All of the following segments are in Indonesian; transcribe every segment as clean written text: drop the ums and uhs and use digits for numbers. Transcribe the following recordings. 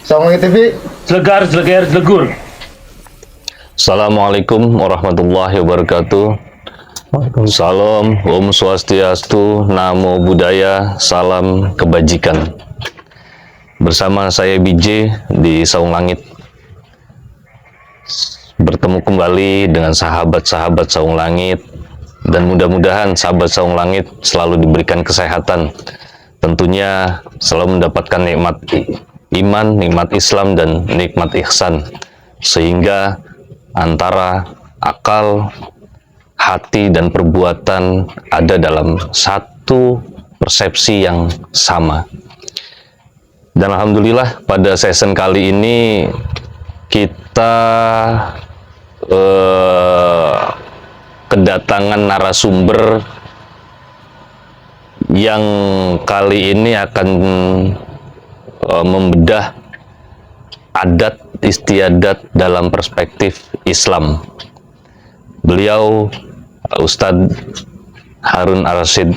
Songong TV. Jelegar, jelegur. Assalamualaikum warahmatullahi wabarakatuh. Salam, Om Swastiastu, Namo Buddhaya, salam kebajikan. Bersama saya BJ di Saung Langit. Bertemu kembali dengan sahabat-sahabat Saung Langit. Dan mudah-mudahan sahabat Saung Langit selalu diberikan kesehatan. Tentunya selalu mendapatkan nikmat iman, nikmat Islam, dan nikmat ihsan. Sehingga antara akal, hati, dan perbuatan ada dalam satu persepsi yang sama. Dan alhamdulillah pada season kali ini kita kedatangan narasumber yang kali ini akan membedah adat istiadat dalam perspektif Islam. Beliau Ustadz Harun Ar-Rasyid.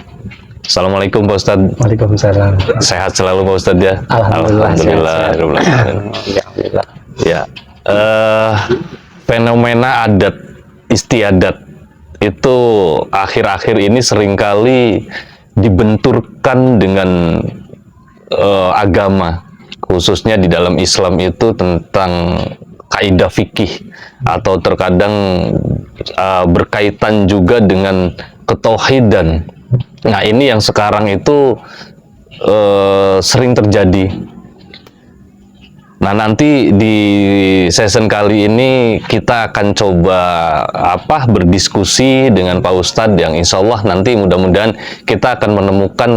Assalamualaikum Pak Ustadz. Waalaikumsalam. Sehat selalu Pak Ustadz ya. Alhamdulillah. Alhamdulillah. Ya, fenomena adat istiadat itu akhir-akhir ini seringkali dibenturkan dengan agama, khususnya di dalam Islam itu tentang kaidah fikih atau terkadang berkaitan juga dengan ketauhidan. Nah, ini yang sekarang itu sering terjadi. Nah, nanti di season kali ini kita akan coba berdiskusi dengan Pak Ustadz yang insya Allah nanti mudah-mudahan kita akan menemukan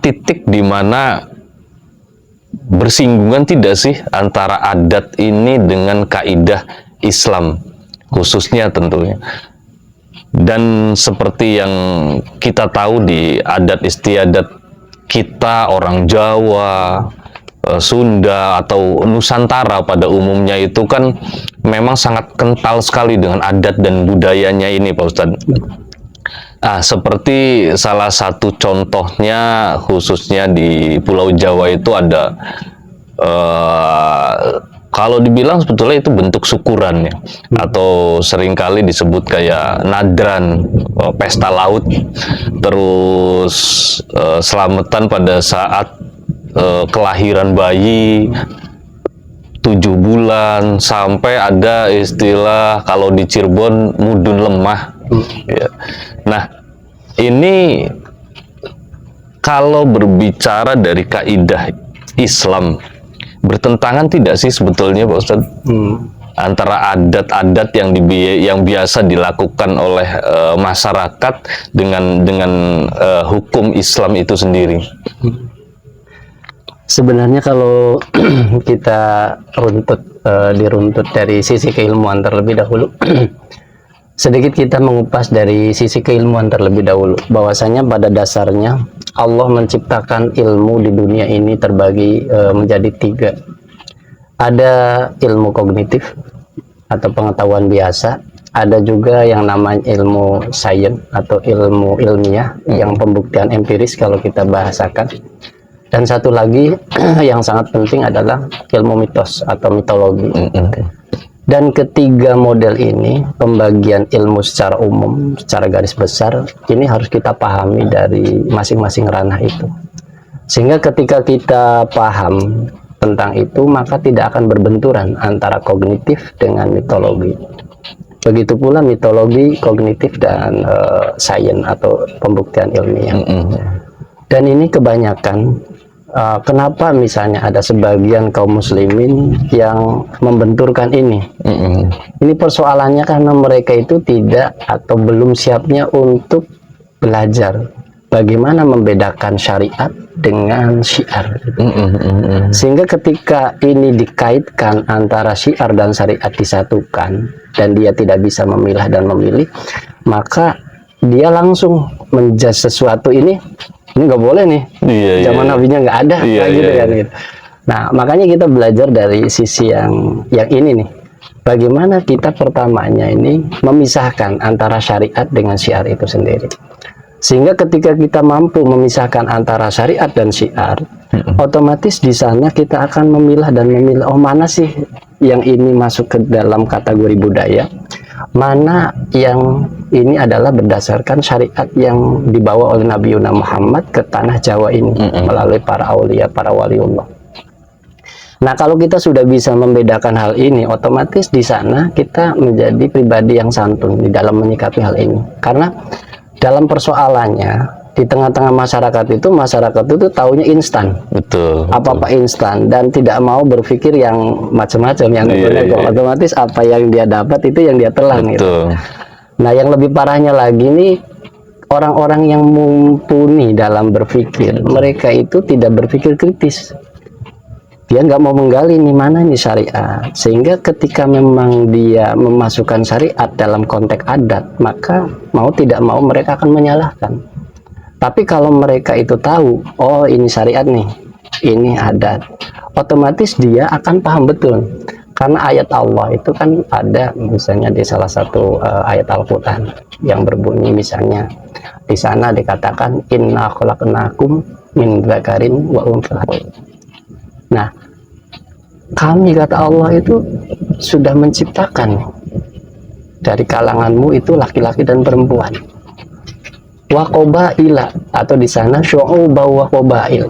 titik di mana bersinggungan tidak sih antara adat ini dengan kaidah Islam khususnya tentunya. Dan seperti yang kita tahu di adat istiadat kita orang Jawa, Sunda atau Nusantara pada umumnya itu kan memang sangat kental sekali dengan adat dan budayanya ini Pak Ustadz. Seperti salah satu contohnya khususnya di Pulau Jawa itu ada kalau dibilang sebetulnya itu bentuk syukuran ya, atau seringkali disebut kayak nadran, pesta laut, terus selamatan pada saat kelahiran bayi 7 bulan, sampai ada istilah kalau di Cirebon mudun lemah ya. Nah, ini kalau berbicara dari kaidah Islam bertentangan tidak sih sebetulnya Pak Ustadz antara adat-adat yang biasa dilakukan oleh masyarakat dengan hukum Islam itu sendiri? Sebenarnya kalau kita diruntut dari sisi keilmuan terlebih dahulu, sedikit kita mengupas dari sisi keilmuan terlebih dahulu, bahwasanya pada dasarnya Allah menciptakan ilmu di dunia ini terbagi menjadi 3. Ada ilmu kognitif atau pengetahuan biasa, ada juga yang namanya ilmu sains atau ilmu ilmiah yang pembuktian empiris kalau kita bahasakan. Dan satu lagi yang sangat penting adalah ilmu mitos atau mitologi. Dan ketiga model ini, pembagian ilmu secara umum, secara garis besar, ini harus kita pahami dari masing-masing ranah itu. Sehingga ketika kita paham tentang itu, maka tidak akan berbenturan antara kognitif dengan mitologi. Begitu pula mitologi, kognitif, dan sains atau pembuktian ilmiah. Dan ini kebanyakan kenapa misalnya ada sebagian kaum muslimin yang membenturkan ini. Ini persoalannya karena mereka itu tidak atau belum siapnya untuk belajar bagaimana membedakan syariat dengan syiar. Sehingga ketika ini dikaitkan antara syiar dan syariat disatukan dan dia tidak bisa memilah dan memilih, maka dia langsung menjudge sesuatu ini nggak boleh nih, zaman nabinya nggak ada, gitu kan. Gitu. Nah, makanya kita belajar dari sisi yang ini nih, bagaimana kita pertamanya ini memisahkan antara syariat dengan syiar itu sendiri. Sehingga ketika kita mampu memisahkan antara syariat dan syiar, otomatis di sana kita akan memilah dan memilah, oh mana sih yang ini masuk ke dalam kategori budaya, mana yang ini adalah berdasarkan syariat yang dibawa oleh Nabi Muhammad ke tanah Jawa ini melalui para aulia, para waliullah. Nah, kalau kita sudah bisa membedakan hal ini, otomatis di sana kita menjadi pribadi yang santun di dalam menyikapi hal ini. Karena dalam persoalannya, di tengah-tengah masyarakat itu taunya instan. Betul. Apa-apa instan dan tidak mau berpikir yang macam-macam, yang nego-nego. Otomatis apa yang dia dapat itu yang dia telan. Gitu. Nah, yang lebih parahnya lagi nih, orang-orang yang mumpuni dalam berpikir, mereka itu tidak berpikir kritis. Dia nggak mau menggali nih mana nih syariat, sehingga ketika memang dia memasukkan syariat dalam konteks adat, maka mau tidak mau mereka akan menyalahkan. Tapi kalau mereka itu tahu, oh ini syariat nih, ini adat, otomatis dia akan paham betul. Karena ayat Allah itu kan ada misalnya di salah satu ayat Al-Quran yang berbunyi misalnya di sana dikatakan inna khalaqnakum min dzakarin wa untha. Nah, kami kata Allah itu sudah menciptakan dari kalanganmu itu laki-laki dan perempuan. Wa qabaila, atau di sana syu'uba wa qabail,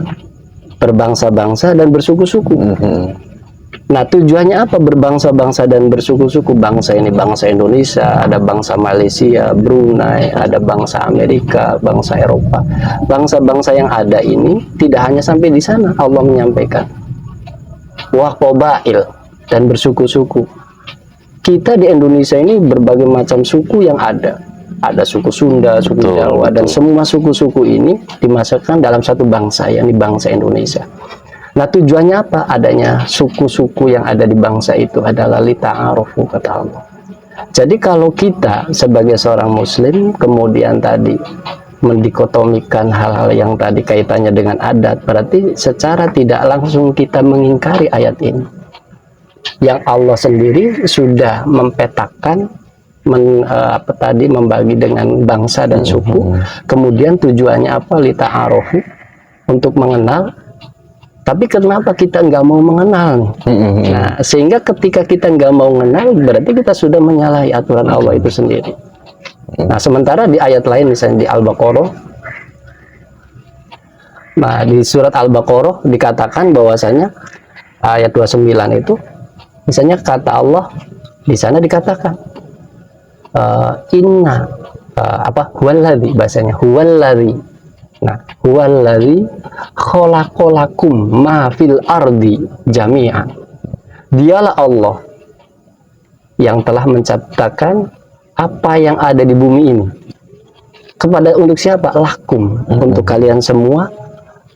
berbangsa-bangsa dan bersuku-suku. Nah, tujuannya apa berbangsa-bangsa dan bersuku-suku? Bangsa ini bangsa Indonesia, ada bangsa Malaysia, Brunei, ada bangsa Amerika, bangsa Eropa. Bangsa-bangsa yang ada ini tidak hanya sampai di sana, Allah menyampaikan wa qabail, dan bersuku-suku. Kita di Indonesia ini berbagai macam suku yang ada. Ada suku Sunda, suku Jawa, dan semua suku-suku ini dimasukkan dalam satu bangsa, yakni bangsa Indonesia. Nah, tujuannya apa? Adanya suku-suku yang ada di bangsa itu adalah lita'arufu, kata Allah. Jadi kalau kita sebagai seorang muslim kemudian tadi mendikotomikan hal-hal yang tadi kaitannya dengan adat, berarti secara tidak langsung kita mengingkari ayat ini. Yang Allah sendiri sudah mempetakan membagi dengan bangsa dan suku, kemudian tujuannya apa? Lita'arufu, untuk mengenal. Tapi kenapa kita nggak mau mengenal? Nah, sehingga ketika kita nggak mau mengenal, berarti kita sudah menyalahi aturan Allah itu sendiri. Nah, sementara di ayat lain misalnya di Al-Baqarah, nah di surat Al-Baqarah dikatakan bahwasanya ayat 29 itu misalnya kata Allah di sana dikatakan inna huwallazi, bahasanya huwallazi. Nah, huwallazi khalaqalakum ma fil ardi jami'an. Dialah Allah yang telah menciptakan apa yang ada di bumi ini. Untuk siapa? Lakum, untuk kalian semua.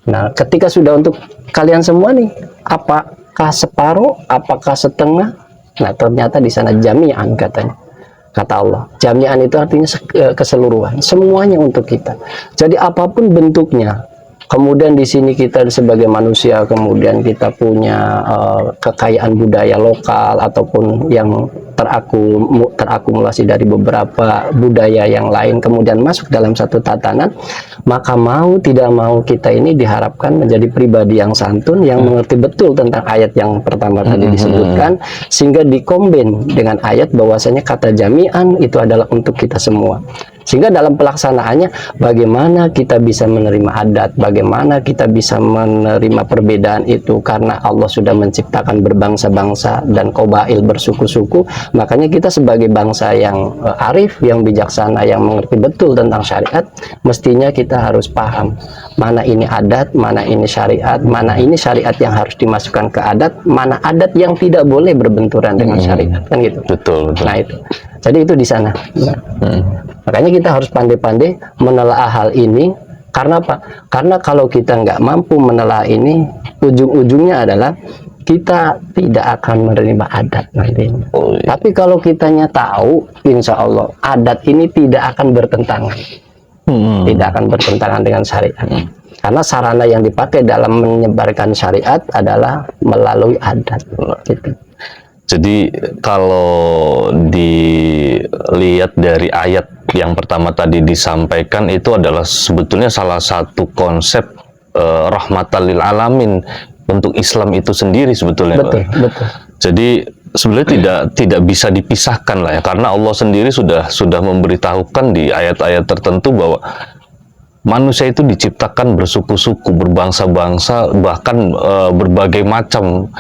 Nah, ketika sudah untuk kalian semua nih, apakah separuh, apakah setengah? Nah, ternyata di sana jami'an katanya. Kata Allah, jami'an itu artinya keseluruhan, semuanya untuk kita. Jadi apapun bentuknya, kemudian di sini kita sebagai manusia, kemudian kita punya kekayaan budaya lokal ataupun yang terakumulasi dari beberapa budaya yang lain, kemudian masuk dalam satu tatanan, maka mau tidak mau kita ini diharapkan menjadi pribadi yang santun, yang mengerti betul tentang ayat yang pertama tadi disebutkan, sehingga dikombin dengan ayat bahwasanya kata jami'an itu adalah untuk kita semua. Sehingga dalam pelaksanaannya bagaimana kita bisa menerima adat, bagaimana kita bisa menerima perbedaan itu, karena Allah sudah menciptakan berbangsa-bangsa dan qabail, bersuku-suku. Makanya kita sebagai bangsa yang arif, yang bijaksana, yang mengerti betul tentang syariat, mestinya kita harus paham mana ini adat, mana ini syariat, mana ini syariat yang harus dimasukkan ke adat, mana adat yang tidak boleh berbenturan dengan syariat, kan gitu. Betul. Nah itu. Jadi itu di sana. Makanya kita harus pandai-pandai menelaah hal ini. Karena apa? Karena kalau kita nggak mampu menelaah ini, ujung-ujungnya adalah kita tidak akan menerima adat nanti. Tapi kalau kitanya tahu, insya Allah adat ini tidak akan bertentangan. Tidak akan bertentangan dengan syariat. Karena sarana yang dipakai dalam menyebarkan syariat adalah melalui adat. Gitu. Jadi kalau dilihat dari ayat yang pertama tadi disampaikan, itu adalah sebetulnya salah satu konsep rahmatan lil alamin untuk Islam itu sendiri sebetulnya. Betul, Pak. betul. Jadi sebenarnya tidak bisa dipisahkan lah ya, karena Allah sendiri sudah memberitahukan di ayat-ayat tertentu bahwa manusia itu diciptakan bersuku-suku, berbangsa-bangsa, bahkan berbagai macam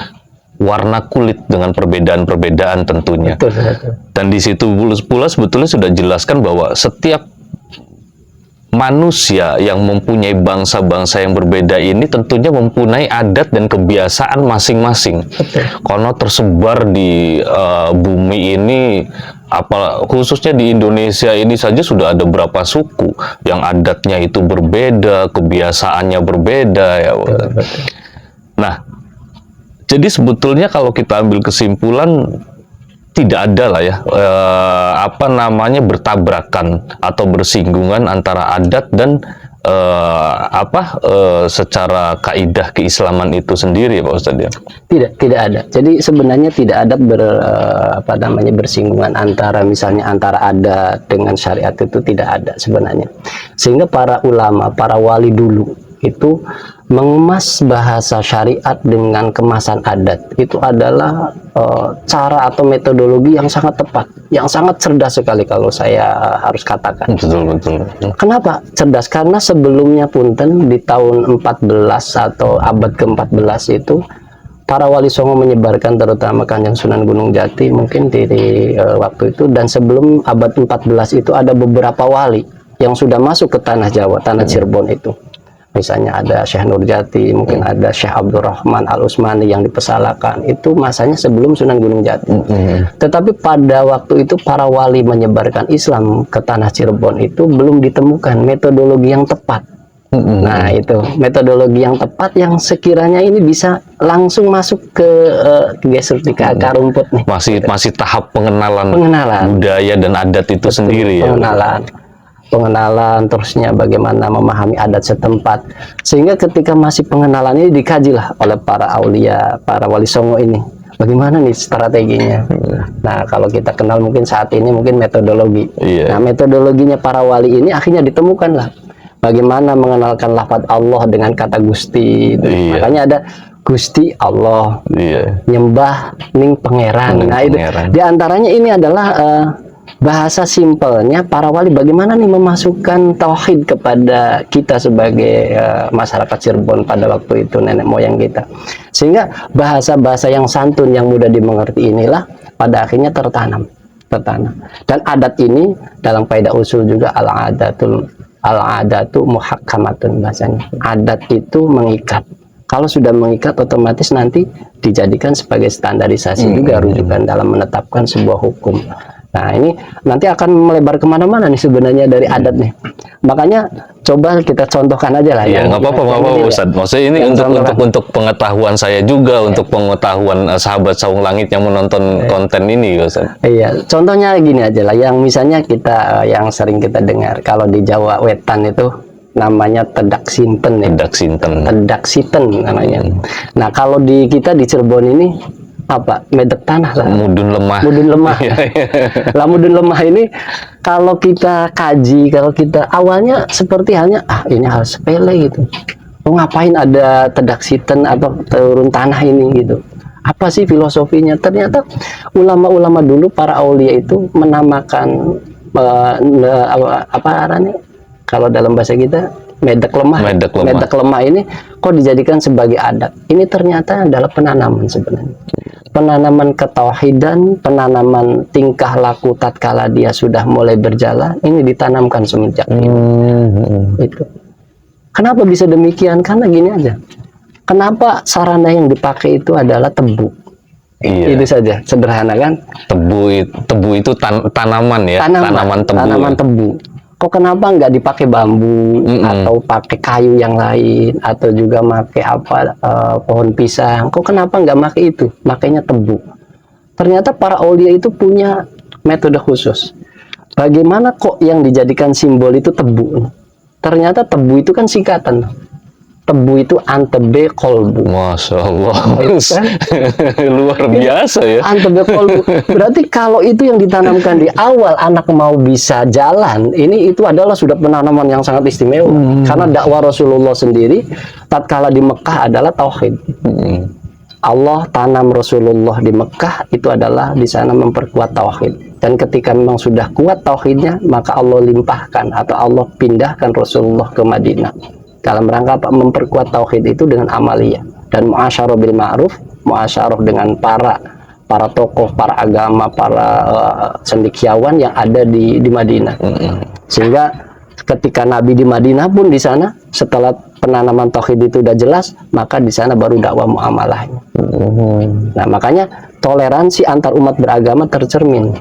warna kulit dengan perbedaan-perbedaan tentunya. Betul, betul. Dan di situ pula sebetulnya sudah jelaskan bahwa setiap manusia yang mempunyai bangsa-bangsa yang berbeda ini tentunya mempunyai adat dan kebiasaan masing-masing. Karena tersebar di bumi ini, khususnya di Indonesia ini saja sudah ada berapa suku yang adatnya itu berbeda, kebiasaannya berbeda ya. Nah, jadi sebetulnya kalau kita ambil kesimpulan, tidak ada lah ya bertabrakan atau bersinggungan antara adat dan secara kaidah keislaman itu sendiri, Pak Ustadz ya. Tidak ada. Jadi sebenarnya tidak ada bersinggungan antara misalnya antara adat dengan syariat, itu tidak ada sebenarnya. Sehingga para ulama, para wali dulu itu mengemas bahasa syariat dengan kemasan adat. Itu adalah cara atau metodologi yang sangat tepat, yang sangat cerdas sekali kalau saya harus katakan. Betul. Kenapa cerdas? Karena sebelumnya punten di tahun 14 atau abad ke-14 itu para wali songo menyebarkan, terutama Kanjeng Sunan Gunung Jati mungkin di waktu itu, dan sebelum abad 14 itu ada beberapa wali yang sudah masuk ke tanah Jawa, tanah Cirebon itu. Misalnya ada Syekh Nurjati, mungkin ada Syekh Abdurrahman Al-Usmani yang dipesalakan. Itu masanya sebelum Sunan Gunung Jati. Tetapi pada waktu itu para wali menyebarkan Islam ke tanah Cirebon itu belum ditemukan metodologi yang tepat. Nah, itu metodologi yang tepat yang sekiranya ini bisa langsung masuk ke akar rumput nih. Masih tahap pengenalan budaya dan adat itu sendiri ya. Pengenalan terusnya bagaimana memahami adat setempat, sehingga ketika masih pengenalan ini dikajilah oleh para aulia, para wali songo ini bagaimana nih strateginya. Nah, kalau kita kenal mungkin saat ini mungkin metodologi. Nah, metodologinya para wali ini akhirnya ditemukan lah bagaimana mengenalkan lafaz Allah dengan kata Gusti. Makanya ada Gusti Allah, nyembah ning pangeran. Nah, itu diantaranya ini adalah bahasa simpelnya para wali bagaimana nih memasukkan tauhid kepada kita sebagai masyarakat Cirebon pada waktu itu, nenek moyang kita, sehingga bahasa-bahasa yang santun yang mudah dimengerti inilah pada akhirnya tertanam. Dan adat ini dalam kaidah usul juga al-adatu muhakkamatun, bahasanya adat itu mengikat. Kalau sudah mengikat otomatis nanti dijadikan sebagai standarisasi juga rujukan dalam menetapkan sebuah hukum. Nah, ini nanti akan melebar kemana-mana nih sebenarnya dari adat nih. Makanya coba kita contohkan aja lah. Ya, nggak apa-apa Ustadz. Maksudnya ini untuk pengetahuan saya juga, untuk pengetahuan sahabat Saung Langit yang menonton konten ini, Ustadz. Iya, contohnya gini aja lah. Yang misalnya kita yang sering kita dengar kalau di Jawa Wetan itu namanya tedak sinten ya. Tedak sinten namanya. Nah, kalau di kita di Cirebon ini apa, medek tanah lah, mudun lemah lah. Mudun lemah ini kalau kita kaji, kalau kita awalnya seperti halnya ini hal sepele gitu, ngapain ada tedak siten atau turun tanah ini gitu, apa sih filosofinya. Ternyata ulama-ulama dulu, para aulia itu menamakan apa arahnya kalau dalam bahasa kita medek lemah ini kok dijadikan sebagai adat. Ini ternyata adalah penanaman sebenarnya, penanaman ketauhidan, penanaman tingkah laku tatkala dia sudah mulai berjalan, ini ditanamkan semenjak itu. Kenapa bisa demikian? Karena gini aja, kenapa sarana yang dipakai itu adalah tebu. Itu saja, sederhana kan. Tebu itu tanaman ya, tanaman tebu. Kok kenapa nggak dipakai bambu atau pakai kayu yang lain, atau juga pakai pohon pisang? Kok kenapa nggak pakai itu? Makanya tebu. Ternyata para aulia itu punya metode khusus. Bagaimana kok yang dijadikan simbol itu tebu? Ternyata tebu itu kan singkatan. tebu itu antebe kolbu. Masya Allah. Kan? Luar biasa ya. Antebe kolbu. Berarti kalau itu yang ditanamkan di awal anak mau bisa jalan, ini itu adalah sudah penanaman yang sangat istimewa. Karena dakwah Rasulullah sendiri tatkala di Mekah adalah tauhid. Allah tanam Rasulullah di Mekah itu adalah di sana memperkuat tauhid. Dan ketika memang sudah kuat tauhidnya, maka Allah limpahkan atau Allah pindahkan Rasulullah ke Madinah. Dalam rangka apa? Memperkuat tauhid itu dengan amaliyah dan muasyarah bil ma'ruf, muasyarah dengan para tokoh, para agama, para cendekiawan yang ada di Madinah. Sehingga ketika Nabi di Madinah pun di sana setelah penanaman tauhid itu udah jelas, maka di sana baru dakwah muamalahnya. Nah, makanya toleransi antar umat beragama tercermin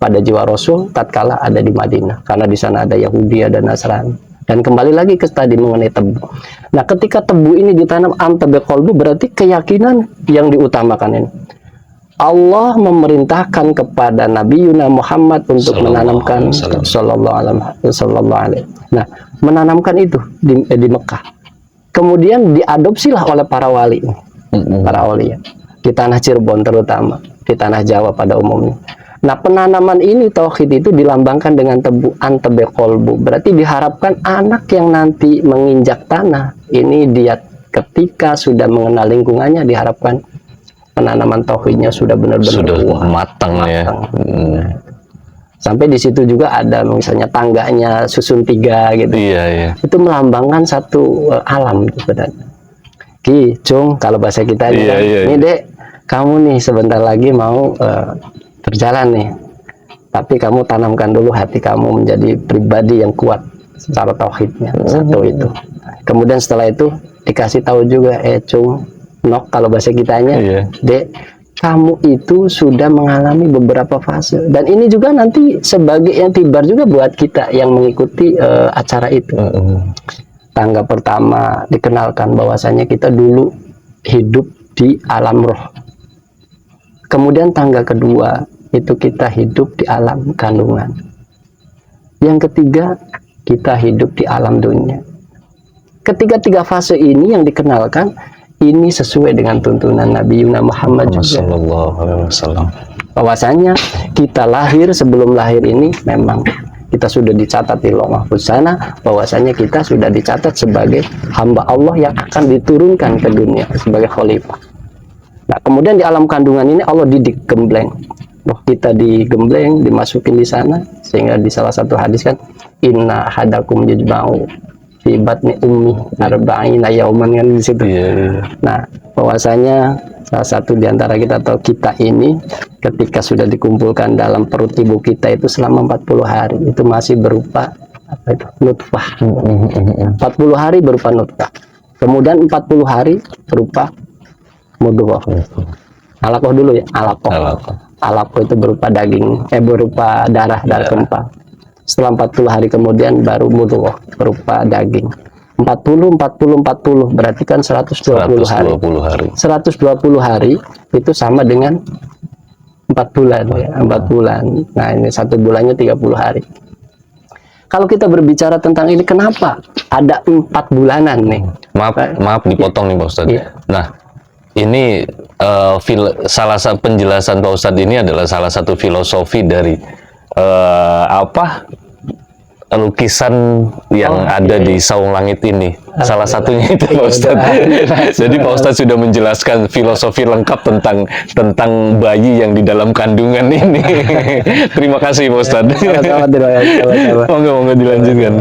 pada jiwa Rasul tatkala ada di Madinah, karena di sana ada Yahudi, ada Nasrani. Dan kembali lagi ke tadi mengenai tebu. Nah, ketika tebu ini ditanam antebe kolbu, berarti keyakinan yang diutamakan ini. Allah memerintahkan kepada Nabi Yuna Muhammad untuk menanamkan sallallahu alaihi. Nah, menanamkan itu di Mekah. Kemudian diadopsilah oleh para wali, para aulia di tanah Cirebon terutama, di tanah Jawa pada umumnya. Nah, penanaman ini tauhid itu dilambangkan dengan tebu antebe kolbu. Berarti diharapkan anak yang nanti menginjak tanah ini dia ketika sudah mengenal lingkungannya, diharapkan penanaman tauhidnya sudah benar-benar matang ya. Sampai di situ juga ada misalnya tangganya susun 3 gitu. Iya. Itu melambangkan satu alam sebenarnya. Ki, Cung, kalau bahasa kita ini Dek, kamu nih sebentar lagi mau berjalan nih. Tapi kamu tanamkan dulu hati kamu menjadi pribadi yang kuat secara tauhidnya. Satu itu. Kemudian setelah itu dikasih tahu juga, Cung, Nok, kalau bahasa kitanya, Dek, kamu itu sudah mengalami beberapa fase. Dan ini juga nanti sebagai yang tibar juga buat kita yang mengikuti acara itu. Tangga pertama dikenalkan bahwasanya kita dulu hidup di alam roh. Kemudian tangga kedua itu kita hidup di alam kandungan. Yang ketiga, kita hidup di alam dunia. Ketika 3 fase ini yang dikenalkan, ini sesuai dengan tuntunan Nabi Yuna Muhammad juga. Bahwasanya kita lahir, sebelum lahir ini memang kita sudah dicatat di Lauh Mahfuz sana, bahwasanya kita sudah dicatat sebagai hamba Allah yang akan diturunkan ke dunia sebagai khalifah. Nah, kemudian di alam kandungan ini Allah didik gembleng. Kita digembleng, dimasukin di sana, sehingga di salah satu hadis kan, inna hadakum yajma'u fi batni ummi arba'ina yauman, kan di situ. Nah, bahwasanya salah satu di antara kita atau kita ini ketika sudah dikumpulkan dalam perut ibu kita itu selama 40 hari itu masih berupa apa itu? Nutfah. 40 hari berupa nutfah. Kemudian 40 hari berupa mudghah. Alaqah dulu ya, alaqah. Alaqah itu berupa daging, berupa darah kempal. Setelah 40 hari kemudian baru mudghah berupa daging. 40 berarti kan 120 hari. 120 hari itu sama dengan 4 bulan ya, 4 bulan. Nah, ini 1 bulannya 30 hari. Kalau kita berbicara tentang ini, kenapa ada 4 bulanan nih? Maaf dipotong nih Pak Ustadz. Nah, ini salah satu penjelasan Pak Ustadz ini adalah salah satu filosofi dari lukisan yang ada di Saung Langit ini. Salah satunya itu Pak Ustadz. Jadi Pak Ustadz sudah menjelaskan filosofi lengkap tentang bayi yang di dalam kandungan ini. Terima kasih Pak Ustadz. Monggo dilanjutkan.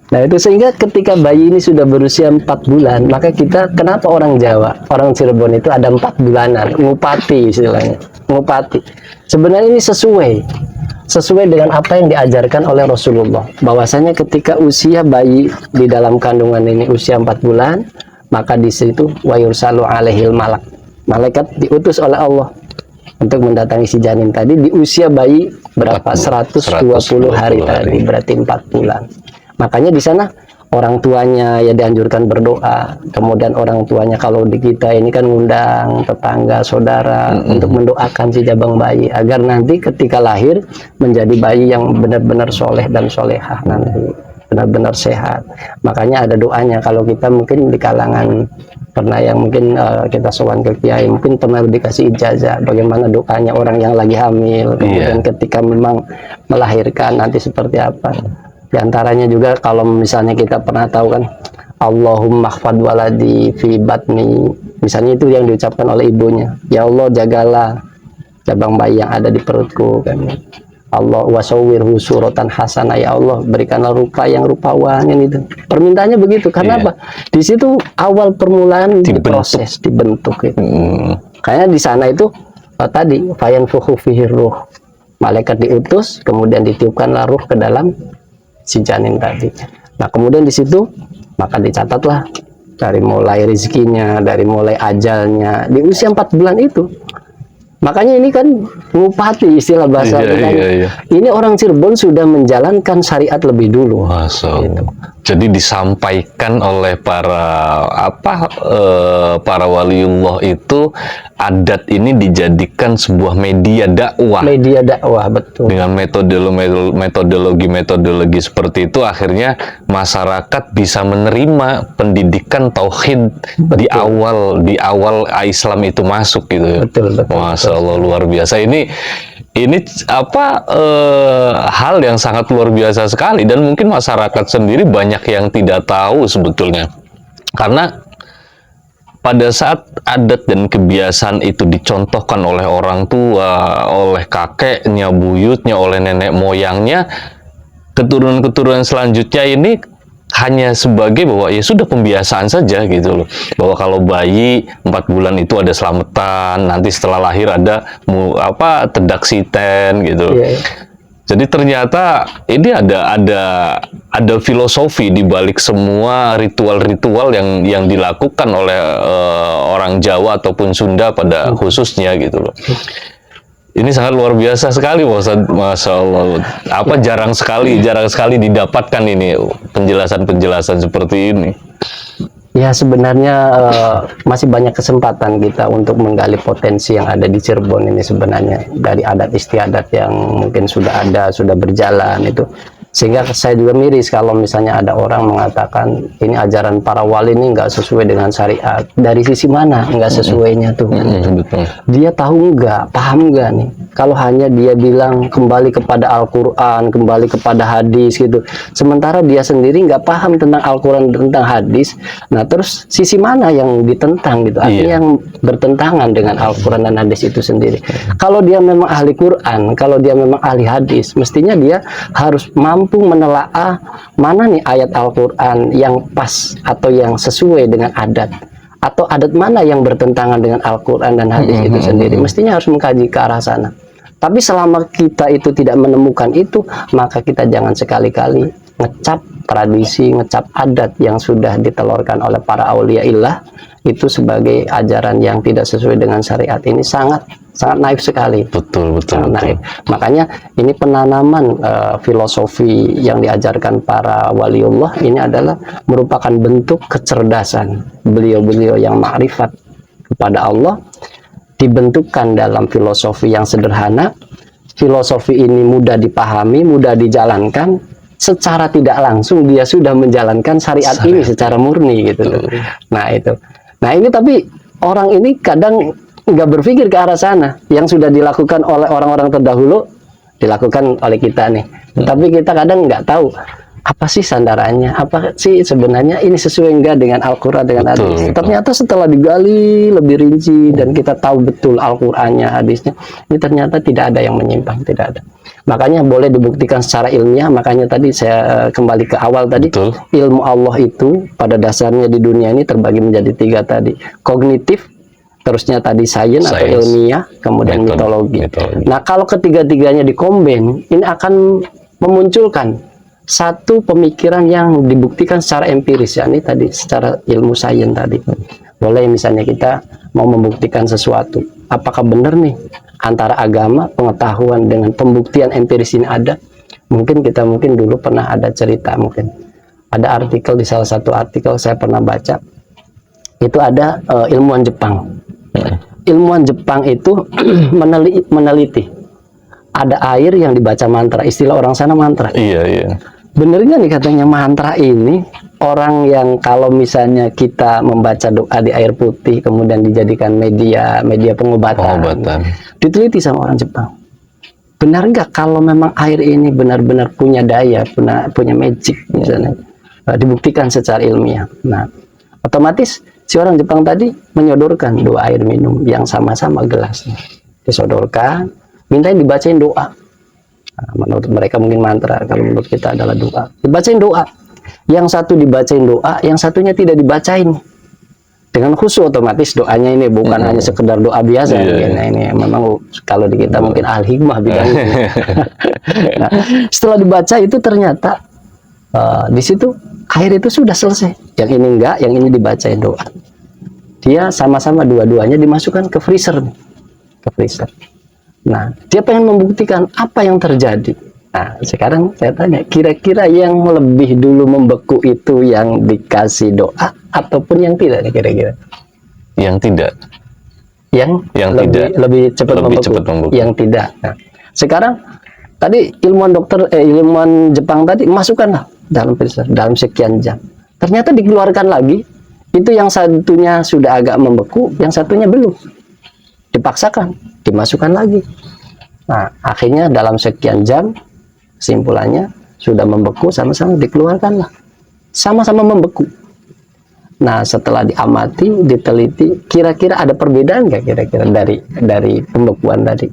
Nah, itu sehingga ketika bayi ini sudah berusia 4 bulan, maka kita, kenapa orang Jawa, orang Cirebon itu ada 4 bulanan, ngupati istilahnya, ngupati. Sebenarnya ini sesuai dengan apa yang diajarkan oleh Rasulullah, bahwasanya ketika usia bayi di dalam kandungan ini usia 4 bulan, maka di situ wa yursalu alaihil malak, malaikat diutus oleh Allah untuk mendatangi si janin tadi di usia bayi berapa? 120 hari tadi, berarti 4 bulan. Makanya di sana orang tuanya ya dianjurkan berdoa. Kemudian orang tuanya kalau di kita ini kan ngundang tetangga, saudara untuk mendoakan si jabang bayi agar nanti ketika lahir menjadi bayi yang benar-benar soleh dan solehah nanti. benar-benar sehat. Makanya ada doanya. Kalau kita mungkin di kalangan pernah yang mungkin kita sowan ke kiai, mungkin pernah dikasih ijazah bagaimana doanya orang yang lagi hamil, kemudian ketika memang melahirkan nanti seperti apa. Di antaranya juga kalau misalnya kita pernah tahu kan, Allahumma khfad waladi fi batni, misalnya itu yang diucapkan oleh ibunya, ya Allah jagalah cabang bayi yang ada di perutku kan. Allah wasawwirhu suratan hasanah, ya Allah berikanlah rupa yang rupawan itu. Permintaannya begitu karena apa? Di situ awal permulaan diproses, dibentuk itu. Kayaknya di sana itu tadi fayanfukhu fihi ruh. Malaikat diutus, kemudian ditiupkanlah ruh ke dalam si janin tadi. Nah, kemudian di situ maka dicatatlah dari mulai rezekinya, dari mulai ajalnya di usia 4 bulan itu. Makanya ini kan ngupati istilah bahasa kita. Ini orang Cirebon sudah menjalankan syariat lebih dulu. Masya Allah. Jadi disampaikan oleh para waliullah itu, adat ini dijadikan sebuah media dakwah. Media dakwah, betul. Dengan metodologi seperti itu, akhirnya masyarakat bisa menerima pendidikan tauhid di awal Islam itu masuk gitu. Betul. Masya Allah, luar biasa. Ini hal yang sangat luar biasa sekali, dan mungkin masyarakat sendiri banyak yang tidak tahu sebetulnya, karena pada saat adat dan kebiasaan itu dicontohkan oleh orang tua, oleh kakeknya, buyutnya, oleh nenek moyangnya, keturunan-keturunan selanjutnya ini hanya sebagai bahwa ya sudah pembiasaan saja gitu loh, bahwa kalau bayi 4 bulan itu ada selamatan, nanti setelah lahir ada tedak siten gitu. Jadi ternyata ini ada filosofi di balik semua ritual-ritual yang dilakukan oleh orang Jawa ataupun Sunda pada khususnya gitu loh. Ini sangat luar biasa sekali, Masya Allah. Jarang sekali didapatkan ini penjelasan-penjelasan seperti ini. Ya sebenarnya masih banyak kesempatan kita untuk menggali potensi yang ada di Cirebon ini sebenarnya, dari adat istiadat yang mungkin sudah ada, sudah berjalan itu. Sehingga saya juga miris kalau misalnya ada orang mengatakan ini ajaran para wali ini nggak sesuai dengan syariat. Dari sisi mana nggak sesuainya tuh? Betul. Dia tahu nggak, paham nggak nih? Kalau hanya dia bilang kembali kepada Al-Quran, kembali kepada hadis gitu, sementara dia sendiri nggak paham tentang Al-Quran, tentang hadis. Nah terus sisi mana yang ditentang gitu? Artinya yang bertentangan dengan Al-Quran dan hadis itu sendiri. Kalau dia memang ahli Quran, kalau dia memang ahli hadis, mestinya dia harus mampu menelaah mana nih ayat Al-Quran yang pas atau yang sesuai dengan adat, atau adat mana yang bertentangan dengan Al-Quran dan hadis itu sendiri. Mestinya harus mengkaji ke arah sana. Tapi selama kita itu tidak menemukan itu, maka kita jangan sekali-kali ngecap tradisi, ngecap adat yang sudah ditelurkan oleh para auliaillah itu sebagai ajaran yang tidak sesuai dengan syariat. Ini sangat naif sekali. Betul. Naif. Makanya ini penanaman filosofi yang diajarkan para waliullah ini adalah merupakan bentuk kecerdasan beliau-beliau yang ma'rifat kepada Allah, dibentukkan dalam filosofi yang sederhana. Filosofi ini mudah dipahami, mudah dijalankan, secara tidak langsung dia sudah menjalankan syariat ini secara murni gitu. Nah itu. Nah ini tapi orang ini kadang nggak berpikir ke arah sana. Yang sudah dilakukan oleh orang-orang terdahulu dilakukan oleh kita nih. Tapi kita kadang nggak tahu apa sih sandarannya, apa sih sebenarnya ini sesuai enggak dengan Al-Quran, dengan hadis. Ternyata setelah digali lebih rinci dan kita tahu betul Al-Qurannya, hadisnya, ini ternyata tidak ada yang menyimpang, tidak ada. Makanya boleh dibuktikan secara ilmiah. Makanya tadi saya kembali ke awal tadi, ilmu Allah itu pada dasarnya di dunia ini terbagi menjadi 3 tadi, kognitif, terusnya tadi sains atau ilmiah, kemudian mitologi. Nah kalau ketiga-tiganya dikombin, ini akan memunculkan satu pemikiran yang dibuktikan secara empiris, ya ini tadi secara ilmu sains tadi. Boleh misalnya kita mau membuktikan sesuatu, apakah benar nih antara agama, pengetahuan dengan pembuktian empiris ini ada? Mungkin dulu pernah ada cerita, mungkin ada artikel, di salah satu artikel saya pernah baca, itu ada ilmuwan Jepang. Ilmuwan Jepang itu meneliti ada air yang dibaca mantra, istilah orang sana mantra. Iya. bener nggak nih katanya mantra ini, orang yang kalau misalnya kita membaca doa di air putih kemudian dijadikan media pengobatan, diteliti sama orang Jepang. Benar nggak kalau memang air ini benar-benar punya daya, punya magic misalnya, dibuktikan secara ilmiah. Nah, otomatis si orang Jepang tadi menyodorkan 2 air minum yang sama-sama gelasnya, disodorkan, minta dibacain doa. Nah, menurut mereka mungkin mantra, kalau menurut kita adalah doa. Dibacain doa. Yang satu dibacain doa, yang satunya tidak dibacain. Dengan khusyuk otomatis doanya ini bukan hanya sekedar doa biasa. Nah, ini memang kalau di kita mungkin al-hikmah bidangnya. Nah, setelah dibaca itu ternyata di situ air itu sudah selesai. Yang ini enggak, yang ini dibacain doa. Dia sama-sama dua-duanya dimasukkan ke freezer. Ke freezer. Nah, dia pengen membuktikan apa yang terjadi. Nah, sekarang saya tanya, kira-kira yang lebih dulu membeku itu yang dikasih doa ataupun yang tidak nih kira-kira? Yang tidak. Lebih cepat membeku. Yang tidak. Nah, sekarang tadi ilmuwan Jepang tadi masukkanlah dalam freezer dalam sekian jam. Ternyata dikeluarkan lagi, itu yang satunya sudah agak membeku, yang satunya belum. Dipaksakan, dimasukkan lagi. Nah, akhirnya dalam sekian jam, kesimpulannya sudah membeku, sama-sama dikeluarkanlah. Sama-sama membeku. Nah, setelah diamati, diteliti, kira-kira ada perbedaan nggak kira-kira dari pembekuan tadi?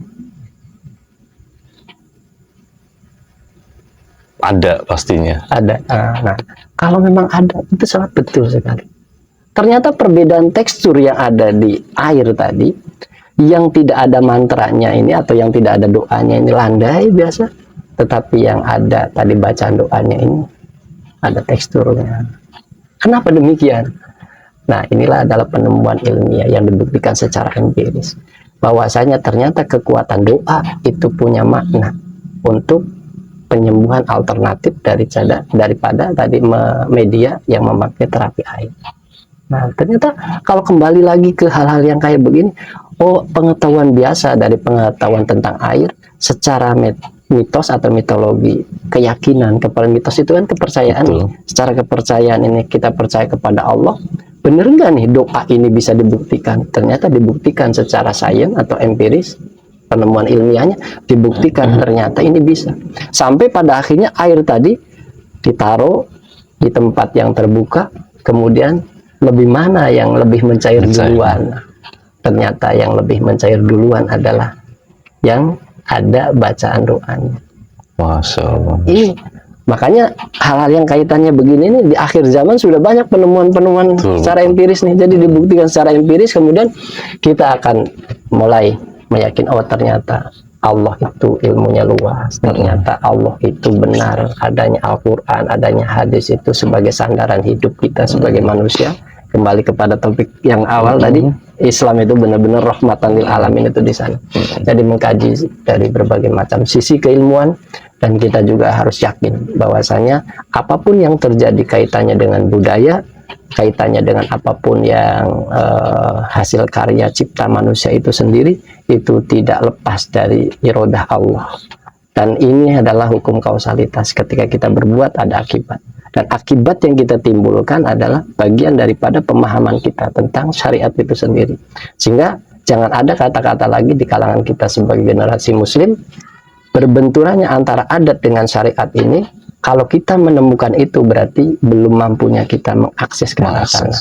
Ada pastinya. Ada. Nah, kalau memang ada, itu sangat betul sekali. Ternyata perbedaan tekstur yang ada di air tadi, yang tidak ada mantranya ini atau yang tidak ada doanya ini landai biasa, tetapi yang ada tadi bacaan doanya ini ada teksturnya. Kenapa demikian? Nah, inilah adalah penemuan ilmiah yang dibuktikan secara empiris, bahwasanya ternyata kekuatan doa itu punya makna untuk penyembuhan alternatif daripada tadi media yang memakai terapi air. Nah, ternyata kalau kembali lagi ke hal-hal yang kayak begini, pengetahuan biasa dari pengetahuan tentang air secara mitos atau mitologi, keyakinan, kepada mitos itu kan kepercayaan. Betul. Secara kepercayaan ini kita percaya kepada Allah. Bener nggak nih doa ini bisa dibuktikan? Ternyata dibuktikan secara sains atau empiris, penemuan ilmiahnya dibuktikan ternyata ini bisa. Sampai pada akhirnya air tadi ditaruh di tempat yang terbuka, kemudian lebih mana yang lebih mencair duluan? Ternyata yang lebih mencair duluan adalah yang ada bacaan doanya. Masya Allah. Ini makanya hal-hal yang kaitannya begini ini di akhir zaman sudah banyak penemuan-penemuan secara empiris nih. Jadi dibuktikan secara empiris, kemudian kita akan mulai meyakini, oh ternyata Allah itu ilmunya luas, ternyata Allah itu benar, adanya Al-Quran, adanya hadis itu sebagai sandaran hidup kita sebagai manusia. Kembali kepada topik yang awal tadi, Islam itu benar-benar rahmatan lil alamin itu di sana. Jadi mengkaji dari berbagai macam sisi keilmuan, dan kita juga harus yakin bahwasanya apapun yang terjadi kaitannya dengan budaya, kaitannya dengan apapun yang hasil karya cipta manusia itu sendiri, itu tidak lepas dari irodah Allah. Dan ini adalah hukum kausalitas. Ketika kita berbuat ada akibat, dan akibat yang kita timbulkan adalah bagian daripada pemahaman kita tentang syariat itu sendiri. Sehingga jangan ada kata-kata lagi di kalangan kita sebagai generasi muslim, berbenturannya antara adat dengan syariat ini. Kalau kita menemukan itu berarti belum mampunya kita mengakses ke arah sana.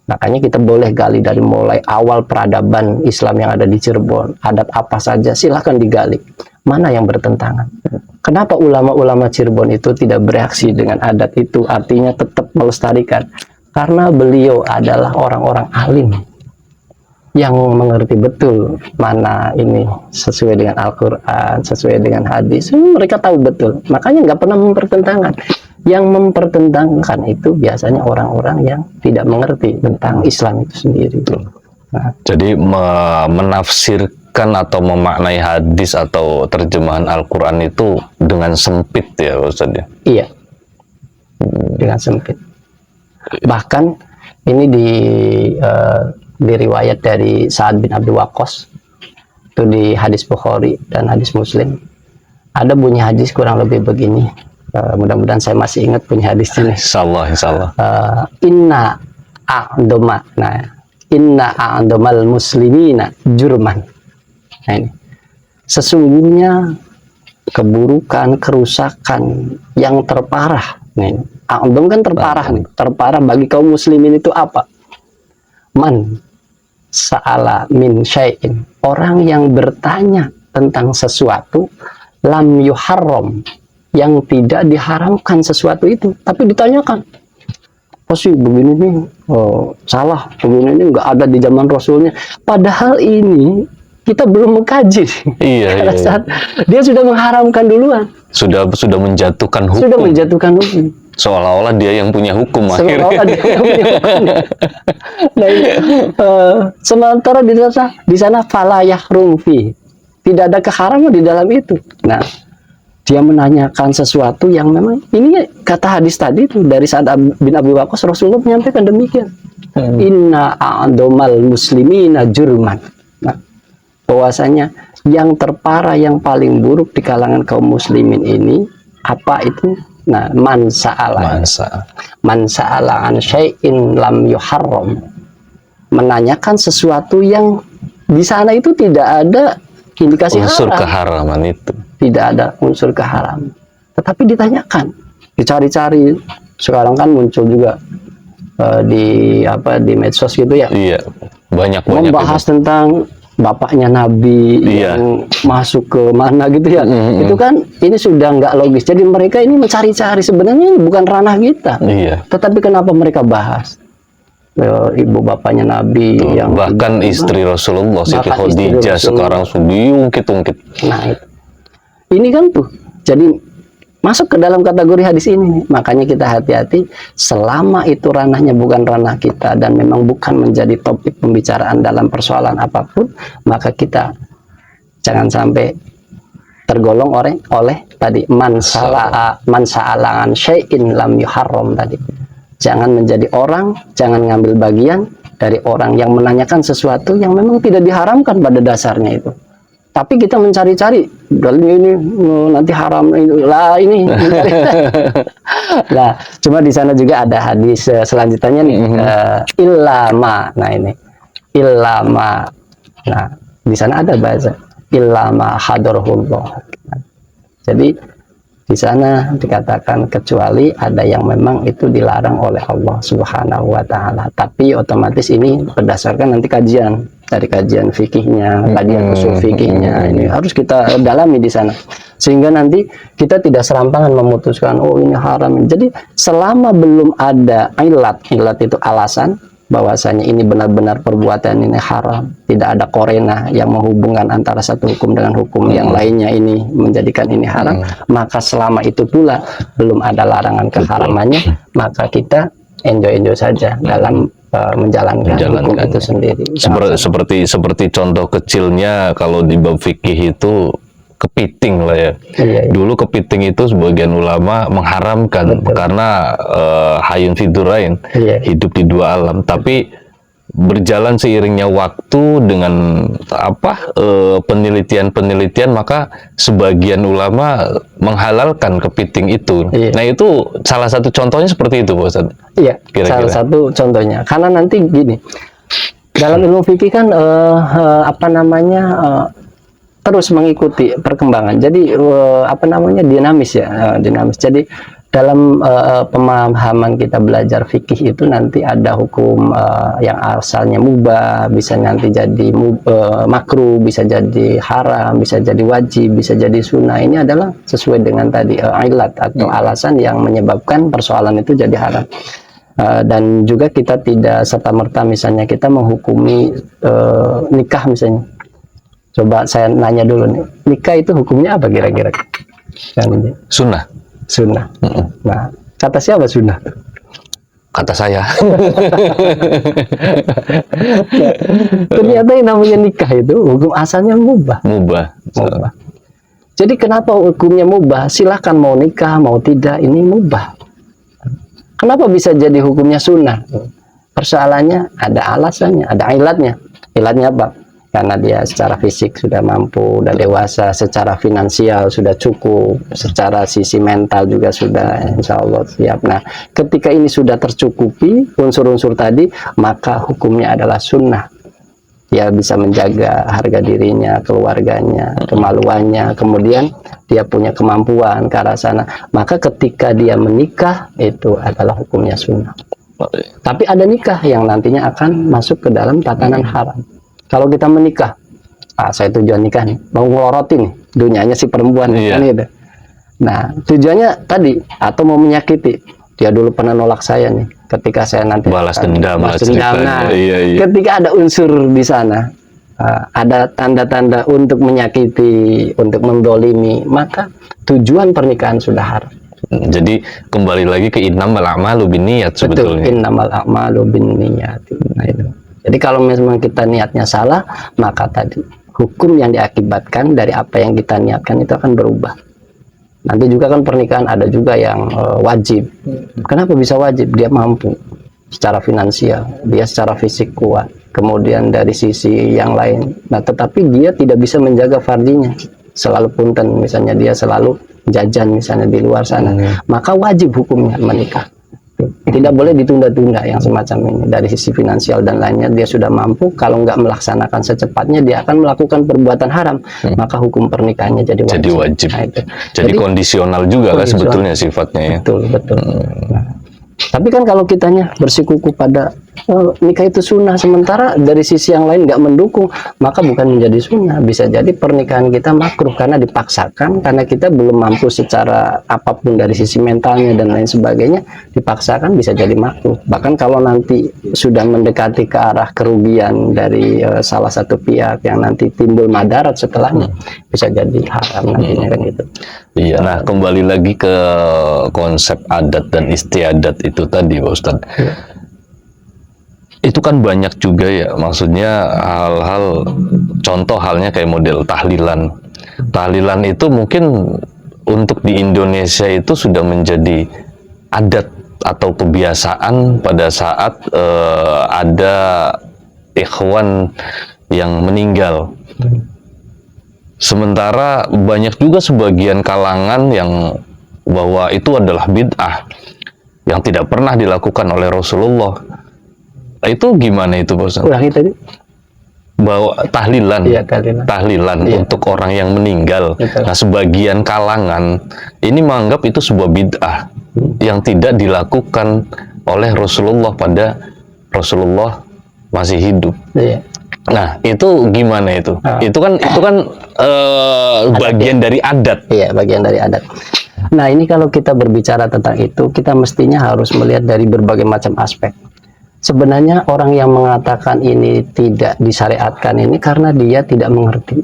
Makanya kita boleh gali dari mulai awal peradaban Islam yang ada di Cirebon, adat apa saja silahkan digali. Mana yang bertentangan? Kenapa ulama-ulama Cirebon itu tidak bereaksi dengan adat itu, artinya tetap melestarikan? Karena beliau adalah orang-orang alim yang mengerti betul mana ini sesuai dengan Al-Quran, sesuai dengan hadis. Mereka tahu betul, makanya nggak pernah mempertentangkan. Yang mempertentangkan itu biasanya orang-orang yang tidak mengerti tentang Islam itu sendiri. Nah, jadi menafsirkan atau memaknai hadis atau terjemahan Al-Quran itu dengan sempit ya Ustaz ya? Iya, dengan sempit. Bahkan ini diriwayat dari Sa'ad bin Abi Waqqas, itu di hadis Bukhari dan hadis Muslim. Ada bunyi hadis kurang lebih begini, Mudah-mudahan saya masih ingat punya hadisnya nih. Insyaallah, insyaallah. Inna a'doma, nah, inna a'domal muslimina jurman. Nah ini, sesungguhnya keburukan, kerusakan yang terparah. Nah ini, a'dom kan terparah nih, terparah bagi kaum muslimin itu apa? Man sa'ala min syai'in, orang yang bertanya tentang sesuatu, lam yuharram, yang tidak diharamkan sesuatu itu, tapi ditanyakan. Oh sih begini nih, salah, begini ini nggak ada di zaman Rasulnya. Padahal ini kita belum mengkaji. Iya, Pada saat dia sudah mengharamkan duluan, sudah menjatuhkan hukum. sudah menjatuhkan hukum. Seolah-olah dia yang punya hukum akhirnya. Seolah-olah dia yang punya hukum. Nah, ini, sementara di sana falayah rumfi, tidak ada keharaman di dalam itu. Nah, dia menanyakan sesuatu yang memang ini kata hadis tadi itu dari Sa'ad bin Abi Waqqas, Rasulullah menyampaikan demikian. Inna a'domal muslimina jurman. Nah, bahwasanya yang terparah, yang paling buruk di kalangan kaum muslimin ini apa itu? Nah, man sa'ala an syai'in lam yuharram, menanyakan sesuatu yang di sana itu tidak ada indikasi Unsur haram, keharaman itu. tidak ada unsur keharaman, tetapi ditanyakan, dicari-cari. Sekarang kan muncul juga di medsos gitu ya, Iya, banyak membahas tentang bapaknya Nabi yang masuk ke mana gitu ya. Itu kan ini sudah nggak logis. Jadi mereka ini mencari-cari, sebenarnya ini bukan ranah kita. Iya. Tetapi kenapa mereka bahas ibu bapaknya Nabi yang bahkan istri Rasulullah Siti bahkan istri Khadijah Rasulullah. sekarang sudah diungkit-ungkit. Nah ini kan tuh jadi masuk ke dalam kategori hadis ini. Makanya kita hati-hati, selama itu ranahnya bukan ranah kita dan memang bukan menjadi topik pembicaraan dalam persoalan apapun, maka kita jangan sampai tergolong oleh tadi man sa'alan syai'in lam yuharram tadi. Jangan menjadi orang, jangan ngambil bagian dari orang yang menanyakan sesuatu yang memang tidak diharamkan pada dasarnya itu. Tapi kita mencari-cari, ini nanti haram lah ini. Nah, cuma di sana juga ada hadis selanjutnya nih, illama. Nah ini, illama. Nah, di sana ada bahasa illama hadarullah. Jadi di sana dikatakan kecuali ada yang memang itu dilarang oleh Allah Subhanahu wa taala. Tapi otomatis ini berdasarkan nanti kajian dari kajian fikihnya, kajian usul fikihnya. Ini harus kita dalami di sana. Sehingga nanti kita tidak serampangan memutuskan oh ini haram. Jadi selama belum ada ilat itu alasan bahwasanya ini benar-benar perbuatan ini haram, tidak ada korena yang menghubungkan antara satu hukum dengan hukum yang lainnya ini menjadikan ini haram, maka selama itu pula belum ada larangan keharamannya, maka kita enjoy saja dalam menjalankan hukum itu sendiri. Seperti contoh kecilnya kalau di bab fikih itu kepiting lah ya. Iya. Dulu kepiting itu sebagian ulama mengharamkan. Betul. Karena hayun fidurain, hidup di dua alam. Tapi berjalan seiringnya waktu dengan penelitian maka sebagian ulama menghalalkan kepiting itu. Iya. Nah itu salah satu contohnya seperti itu, Pak Ustadz. Iya. Kira-kira. Salah satu contohnya. Karena nanti gini, dalam ilmu fikih kan terus mengikuti perkembangan. Jadi dinamis ya, dinamis. Jadi dalam pemahaman kita belajar fikih itu nanti ada hukum yang asalnya mubah, bisa nanti jadi makruh, bisa jadi haram, bisa jadi wajib, bisa jadi sunnah. Ini adalah sesuai dengan tadi ilat atau alasan yang menyebabkan persoalan itu jadi haram. Dan juga kita tidak serta-merta misalnya kita menghukumi nikah misalnya. Coba saya nanya dulu nih, nikah itu hukumnya apa kira-kira? Sunnah. Sunnah. Nah, kata siapa sunnah? Kata saya. Ternyata yang namanya nikah itu hukum asalnya mubah. Mubah. Jadi kenapa hukumnya mubah? Silahkan mau nikah, mau tidak, ini mubah. Kenapa bisa jadi hukumnya sunnah? Persoalannya ada alasannya, ada ilatnya. Ilatnya apa? karena dia secara fisik sudah mampu, sudah dewasa, secara finansial sudah cukup, secara sisi mental juga sudah insya Allah siap. Nah, ketika ini sudah tercukupi unsur-unsur tadi, maka hukumnya adalah sunnah. Dia bisa menjaga harga dirinya, keluarganya, kemaluannya, kemudian dia punya kemampuan ke arah sana. Maka ketika dia menikah, itu adalah hukumnya sunnah. Tapi ada nikah yang nantinya akan masuk ke dalam tatanan haram. Kalau kita menikah, saya tujuan nikah nih, mau ngelorotin nih, dunianya si perempuan kan gitu. Nah, tujuannya tadi, atau mau menyakiti, dia dulu pernah nolak saya nih, ketika saya nanti balas dendam. Nah, ketika ada unsur di sana, ada tanda-tanda untuk menyakiti, untuk mendolimi, maka tujuan pernikahan sudah haram. Jadi kembali lagi ke innamal a'malu binniyat sebetulnya. Betul, innamal a'malu binniyat. Nah, itu. Jadi kalau memang kita niatnya salah, maka tadi hukum yang diakibatkan dari apa yang kita niatkan itu akan berubah. Nanti juga kan pernikahan ada juga yang wajib. Kenapa bisa wajib? Dia mampu secara finansial, dia secara fisik kuat. Kemudian dari sisi yang lain, nah tetapi dia tidak bisa menjaga fardinya. Selalu punten, misalnya dia selalu jajan misalnya di luar sana, maka wajib hukumnya menikah. Tidak boleh ditunda-tunda yang semacam ini. Dari sisi finansial dan lainnya dia sudah mampu, kalau nggak melaksanakan secepatnya dia akan melakukan perbuatan haram, maka hukum pernikahannya jadi wajib. Nah, jadi kondisional juga kan sebetulnya sifatnya ya. Betul. Nah, tapi kan kalau kitanya bersikukuh pada nikah itu sunnah, sementara dari sisi yang lain nggak mendukung, maka bukan menjadi sunnah, bisa jadi pernikahan kita makruh karena dipaksakan, karena kita belum mampu secara apapun dari sisi mentalnya dan lain sebagainya, dipaksakan bisa jadi makruh. Bahkan kalau nanti sudah mendekati ke arah kerugian dari salah satu pihak yang nanti timbul madarat setelahnya, bisa jadi haram nantinya kan gitu. Iya, nah kembali lagi ke konsep adat dan istiadat itu tadi Pak Ustadz. Itu kan banyak juga ya, maksudnya hal-hal, contoh halnya kayak model tahlilan. Tahlilan itu mungkin untuk di Indonesia itu sudah menjadi adat atau kebiasaan pada saat ada ikhwan yang meninggal. Sementara banyak juga sebagian kalangan yang bahwa itu adalah bid'ah yang tidak pernah dilakukan oleh Rasulullah. Itu gimana itu Pak Ustaz? Ulangi tadi. Bahwa tahlilan, tahlilan untuk orang yang meninggal. Betul. Nah, sebagian kalangan ini menganggap itu sebuah bid'ah yang tidak dilakukan oleh Rasulullah pada Rasulullah masih hidup. Iya. Nah, itu gimana itu? Itu kan bagian dari adat. Iya, bagian dari adat. Nah, ini kalau kita berbicara tentang itu, kita mestinya harus melihat dari berbagai macam aspek. Sebenarnya orang yang mengatakan ini tidak disyariatkan ini karena dia tidak mengerti.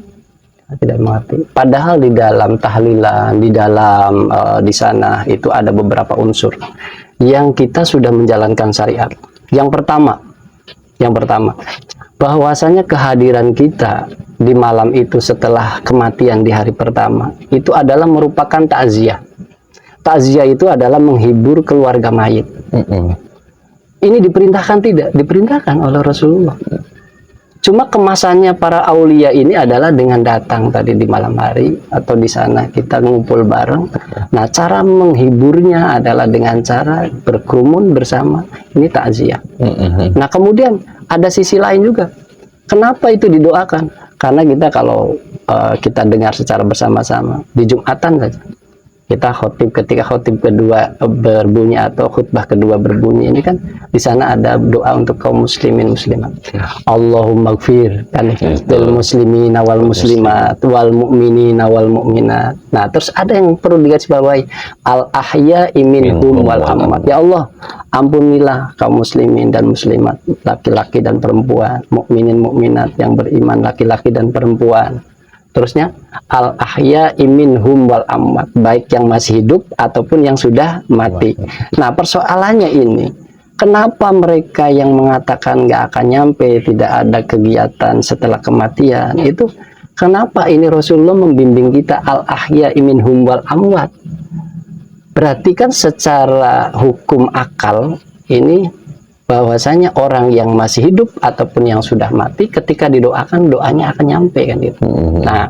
Tidak mengerti. Padahal di dalam tahlilan, di dalam di sana itu ada beberapa unsur yang kita sudah menjalankan syariat. Yang pertama, bahwasanya kehadiran kita di malam itu setelah kematian di hari pertama itu adalah merupakan takziah. Takziah itu adalah menghibur keluarga mayit. Ini diperintahkan tidak? Diperintahkan oleh Rasulullah. Cuma kemasannya para aulia ini adalah dengan datang tadi di malam hari atau di sana kita ngumpul bareng. Nah, cara menghiburnya adalah dengan cara berkerumun bersama. Ini takziah. Nah, kemudian ada sisi lain juga. Kenapa itu didoakan? Karena kita kalau kita dengar secara bersama-sama di Jumatan saja. Kita khotib, ketika khotib kedua berbunyi atau khutbah kedua berbunyi ini kan di sana ada doa untuk kaum muslimin muslimat. Allahumma gfir kan lil muslimina wal muslimat wal mu'minina wal mu'minat. Nah, terus ada yang perlu digarisbawahi, al ahya'i minhum wal amwat. Ya Allah, ampunilah kaum muslimin dan muslimat, laki-laki dan perempuan, mukminin mukminat yang beriman laki-laki dan perempuan. Terusnya al ahya minhum wal amwat, baik yang masih hidup ataupun yang sudah mati. Nah, persoalannya ini, kenapa mereka yang mengatakan nggak akan nyampe, tidak ada kegiatan setelah kematian itu, kenapa ini Rasulullah membimbing kita al ahya minhum wal amwat? Berarti kan secara hukum akal ini bahwasanya orang yang masih hidup ataupun yang sudah mati ketika didoakan doanya akan nyampe kan gitu. Nah,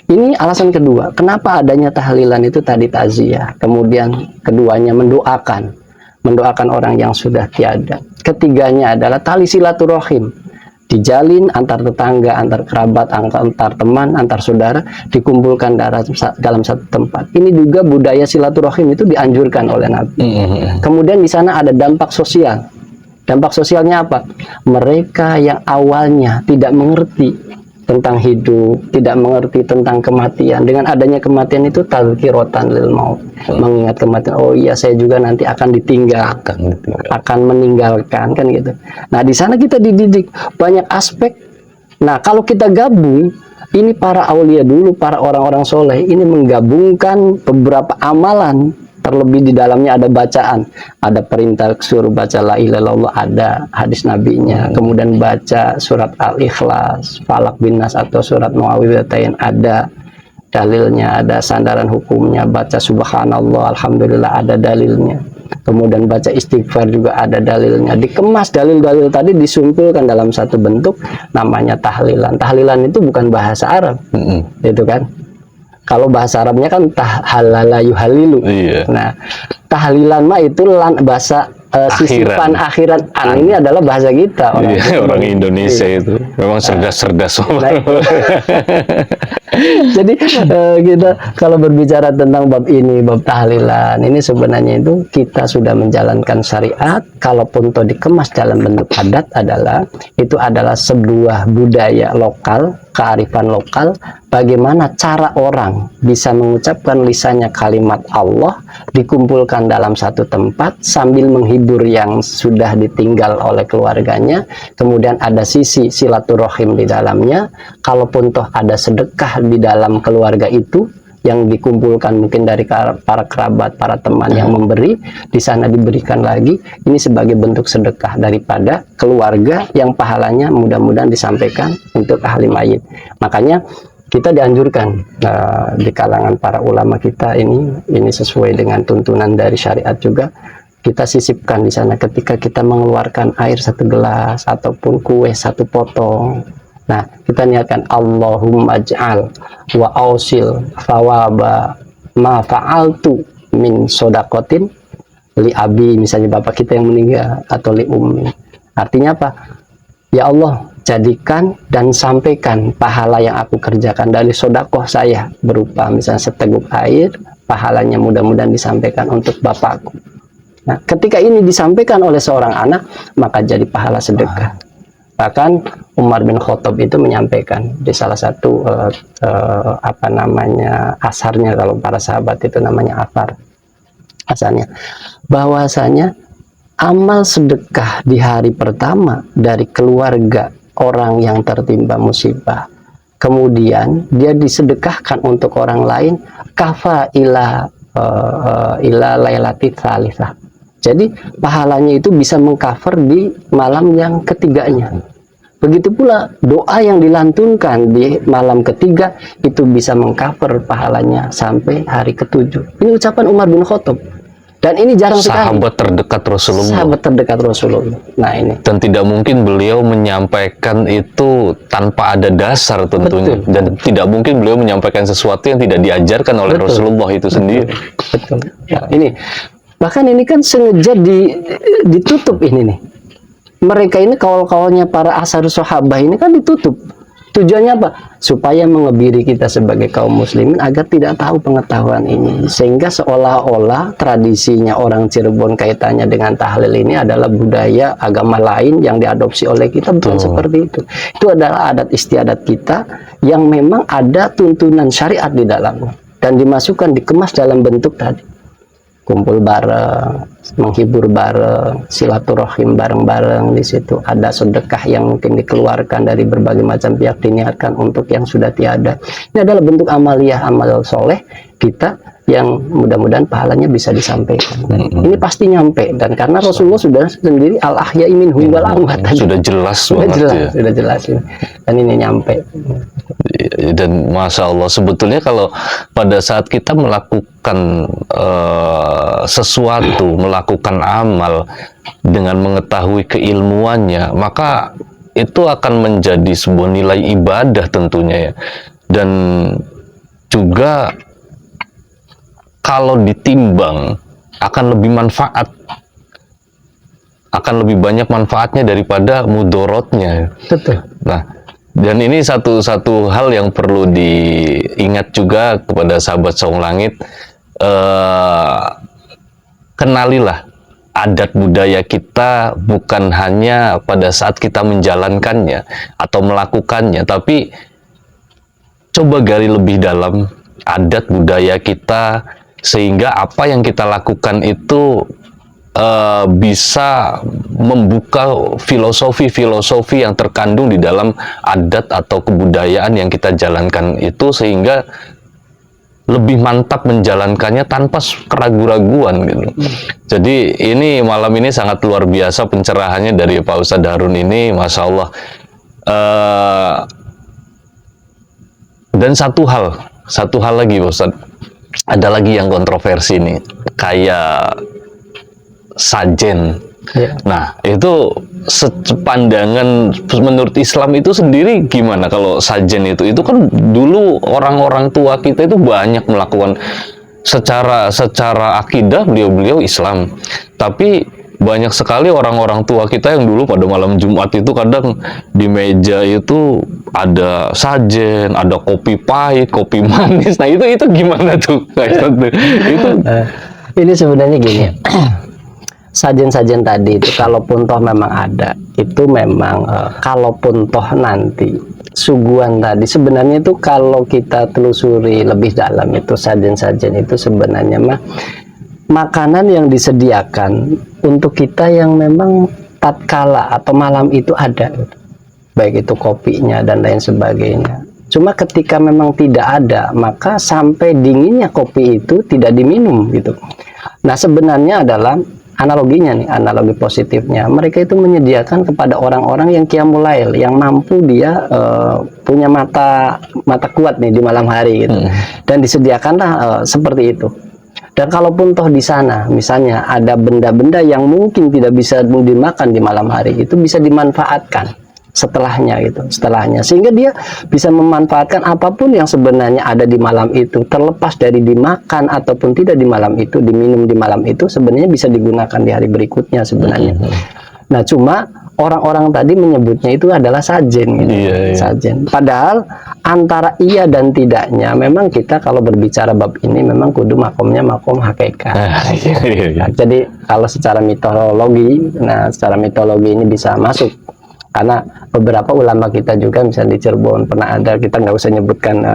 ini alasan kedua kenapa adanya tahlilan itu tadi takziah, kemudian keduanya mendoakan orang yang sudah tiada. Ketiganya adalah tali silaturahim, dijalin antar tetangga, antar kerabat, antar teman, antar saudara, dikumpulkan dalam satu tempat. Ini juga budaya silaturahim itu dianjurkan oleh Nabi. Kemudian di sana ada dampak sosial. Dampak sosialnya apa? Mereka yang awalnya tidak mengerti tentang hidup, tidak mengerti tentang kematian, dengan adanya kematian itu tadzkiratan lil maut, mengingat kematian. Oh iya, saya juga nanti akan ditinggalkan, akan meninggalkan, kan gitu. Nah, di sana kita dididik banyak aspek. Nah, kalau kita gabung, ini para aulia dulu, para orang-orang soleh, ini menggabungkan beberapa amalan. Terlebih di dalamnya ada bacaan, ada perintah suruh baca la ilaha illallah, ada hadis nabinya, kemudian baca surat Al-Ikhlas, Falak bin Nas atau surat Muawwidhatain, ada dalilnya, ada sandaran hukumnya, baca subhanallah, alhamdulillah, ada dalilnya. Kemudian baca istighfar juga ada dalilnya. Dikemas dalil-dalil tadi disumpulkan dalam satu bentuk namanya tahlilan. Tahlilan itu bukan bahasa Arab, itu kan. Kalau bahasa Arabnya kan tahalala yuhalilu. Iya. Nah, tahlilan mah itu bahasa sisipan akhiran. Ini adalah bahasa kita orang Indonesia. Itu memang cerdas-cerdas. Jadi kita kalau berbicara tentang bab ini, bab tahlilan, ini sebenarnya itu kita sudah menjalankan syariat. Kalaupun toh dikemas dalam bentuk adat itu adalah sebuah budaya lokal, kearifan lokal, bagaimana cara orang bisa mengucapkan lisannya kalimat Allah, dikumpulkan dalam satu tempat sambil menghibur yang sudah ditinggal oleh keluarganya, kemudian ada sisi silaturahim di dalamnya. Kalaupun toh ada sedekah di dalam keluarga itu yang dikumpulkan mungkin dari para kerabat, para teman yang memberi, di sana diberikan lagi, ini sebagai bentuk sedekah daripada keluarga yang pahalanya mudah-mudahan disampaikan untuk ahli mayit. Makanya kita dianjurkan di kalangan para ulama kita ini sesuai dengan tuntunan dari syariat juga, kita sisipkan di sana ketika kita mengeluarkan air satu gelas ataupun kue satu potong. Nah, kita niatkan Allahumma ij'al wa ausil fawaba ma fa'altu min sodakotin li abi, misalnya bapak kita yang meninggal, atau li ummi. Artinya apa? Ya Allah, jadikan dan sampaikan pahala yang aku kerjakan dari sodakoh saya, berupa misalnya seteguk air, pahalanya mudah-mudahan disampaikan untuk bapakku. Nah, ketika ini disampaikan oleh seorang anak, maka jadi pahala sedekah. Bahkan Umar bin Khattab itu menyampaikan di salah satu asarnya, kalau para sahabat itu namanya asarnya, bahwasanya amal sedekah di hari pertama dari keluarga orang yang tertimpa musibah, kemudian dia disedekahkan untuk orang lain, kafa ila lailatit tsalitsah. Jadi pahalanya itu bisa mengcover di malam yang ketiganya. Begitu pula doa yang dilantunkan di malam ketiga itu bisa mengcover pahalanya sampai hari ketujuh. Ini ucapan Umar bin Khattab. Dan ini jarang sekali. Sahabat terdekat Rasulullah. Sahabat terdekat Rasulullah. Nah ini. Dan tidak mungkin beliau menyampaikan itu tanpa ada dasar tentunya. Betul. Dan tidak mungkin beliau menyampaikan sesuatu yang tidak diajarkan oleh Rasulullah itu sendiri. Betul. Ya, ini. Bahkan ini kan sengaja ditutup ini nih. Mereka ini kaul-kaulnya para asharus sahabah ini kan ditutup. Tujuannya apa? Supaya mengebiri kita sebagai kaum muslimin agar tidak tahu pengetahuan ini. Sehingga seolah-olah tradisinya orang Cirebon kaitannya dengan tahlil ini adalah budaya agama lain yang diadopsi oleh kita. Bukan seperti itu. Itu adalah adat istiadat kita yang memang ada tuntunan syariat di dalamnya. Dan dimasukkan, dikemas dalam bentuk tadi. Kumpul bareng, menghibur bareng, silaturahim bareng-bareng. Di situ ada sedekah yang mungkin dikeluarkan dari berbagai macam pihak, diniatkan untuk yang sudah tiada. Ini adalah bentuk amaliyah, amal soleh kita yang mudah-mudahan pahalanya bisa disampaikan. Ini pasti nyampe, dan karena Rasulullah sudah sendiri al-ahya minhum wal amwat. Sudah jelas sudah banget jelas, ya. Sudah jelas ini. Dan ini nyampe. Dan Masya Allah, sebetulnya kalau pada saat kita melakukan sesuatu, melakukan amal dengan mengetahui keilmuannya, maka itu akan menjadi sebuah nilai ibadah tentunya ya. Dan juga kalau ditimbang akan lebih manfaat, akan lebih banyak manfaatnya daripada mudorotnya. Betul. Nah, dan ini satu hal yang perlu diingat juga kepada sahabat Saung Langit. Kenalilah adat budaya kita bukan hanya pada saat kita menjalankannya atau melakukannya, tapi coba gali lebih dalam adat budaya kita, sehingga apa yang kita lakukan itu bisa membuka filosofi-filosofi yang terkandung di dalam adat atau kebudayaan yang kita jalankan itu, sehingga lebih mantap menjalankannya tanpa keraguan-raguan gitu. Jadi ini malam ini sangat luar biasa pencerahannya dari Pak Ustadz Harun ini, Masya Allah. Dan satu hal lagi Pak Ustadz, ada lagi yang kontroversi nih, kayak sajen. Ya. Nah, itu sepandangan menurut Islam itu sendiri gimana kalau sajen itu? Itu kan dulu orang-orang tua kita itu banyak melakukan secara akidah, beliau Islam. Tapi banyak sekali orang-orang tua kita yang dulu pada malam Jumat itu kadang di meja itu ada sajen, ada kopi pahit, kopi manis. Nah, itu gimana tuh? Itu Ini sebenarnya gini. Sajen-sajen tadi itu kalaupun toh memang ada, itu memang kalaupun toh nanti suguhan tadi sebenarnya itu kalau kita telusuri lebih dalam, itu sajen-sajen itu sebenarnya mah makanan yang disediakan untuk kita yang memang tatkala atau malam itu ada, baik itu kopinya dan lain sebagainya. Cuma ketika memang tidak ada, maka sampai dinginnya kopi itu tidak diminum gitu. Nah, sebenarnya adalah analoginya nih, analogi positifnya, mereka itu menyediakan kepada orang-orang yang qiyamul lail, yang mampu dia punya mata kuat nih di malam hari gitu. Dan disediakanlah seperti itu. Dan kalaupun toh di sana misalnya ada benda-benda yang mungkin tidak bisa dimakan di malam hari, itu bisa dimanfaatkan setelahnya gitu, sehingga dia bisa memanfaatkan apapun yang sebenarnya ada di malam itu, terlepas dari dimakan ataupun tidak di malam itu, diminum di malam itu, sebenarnya bisa digunakan di hari berikutnya sebenarnya. Nah, cuma orang-orang tadi menyebutnya itu adalah sajen gitu. Sajen. Padahal antara iya dan tidaknya memang kita kalau berbicara bab ini memang kudu makomnya makom hakikat. Nah, jadi kalau secara mitologi, secara mitologi ini bisa masuk. Karena beberapa ulama kita juga misalnya di Cirebon pernah ada, kita nggak usah nyebutkan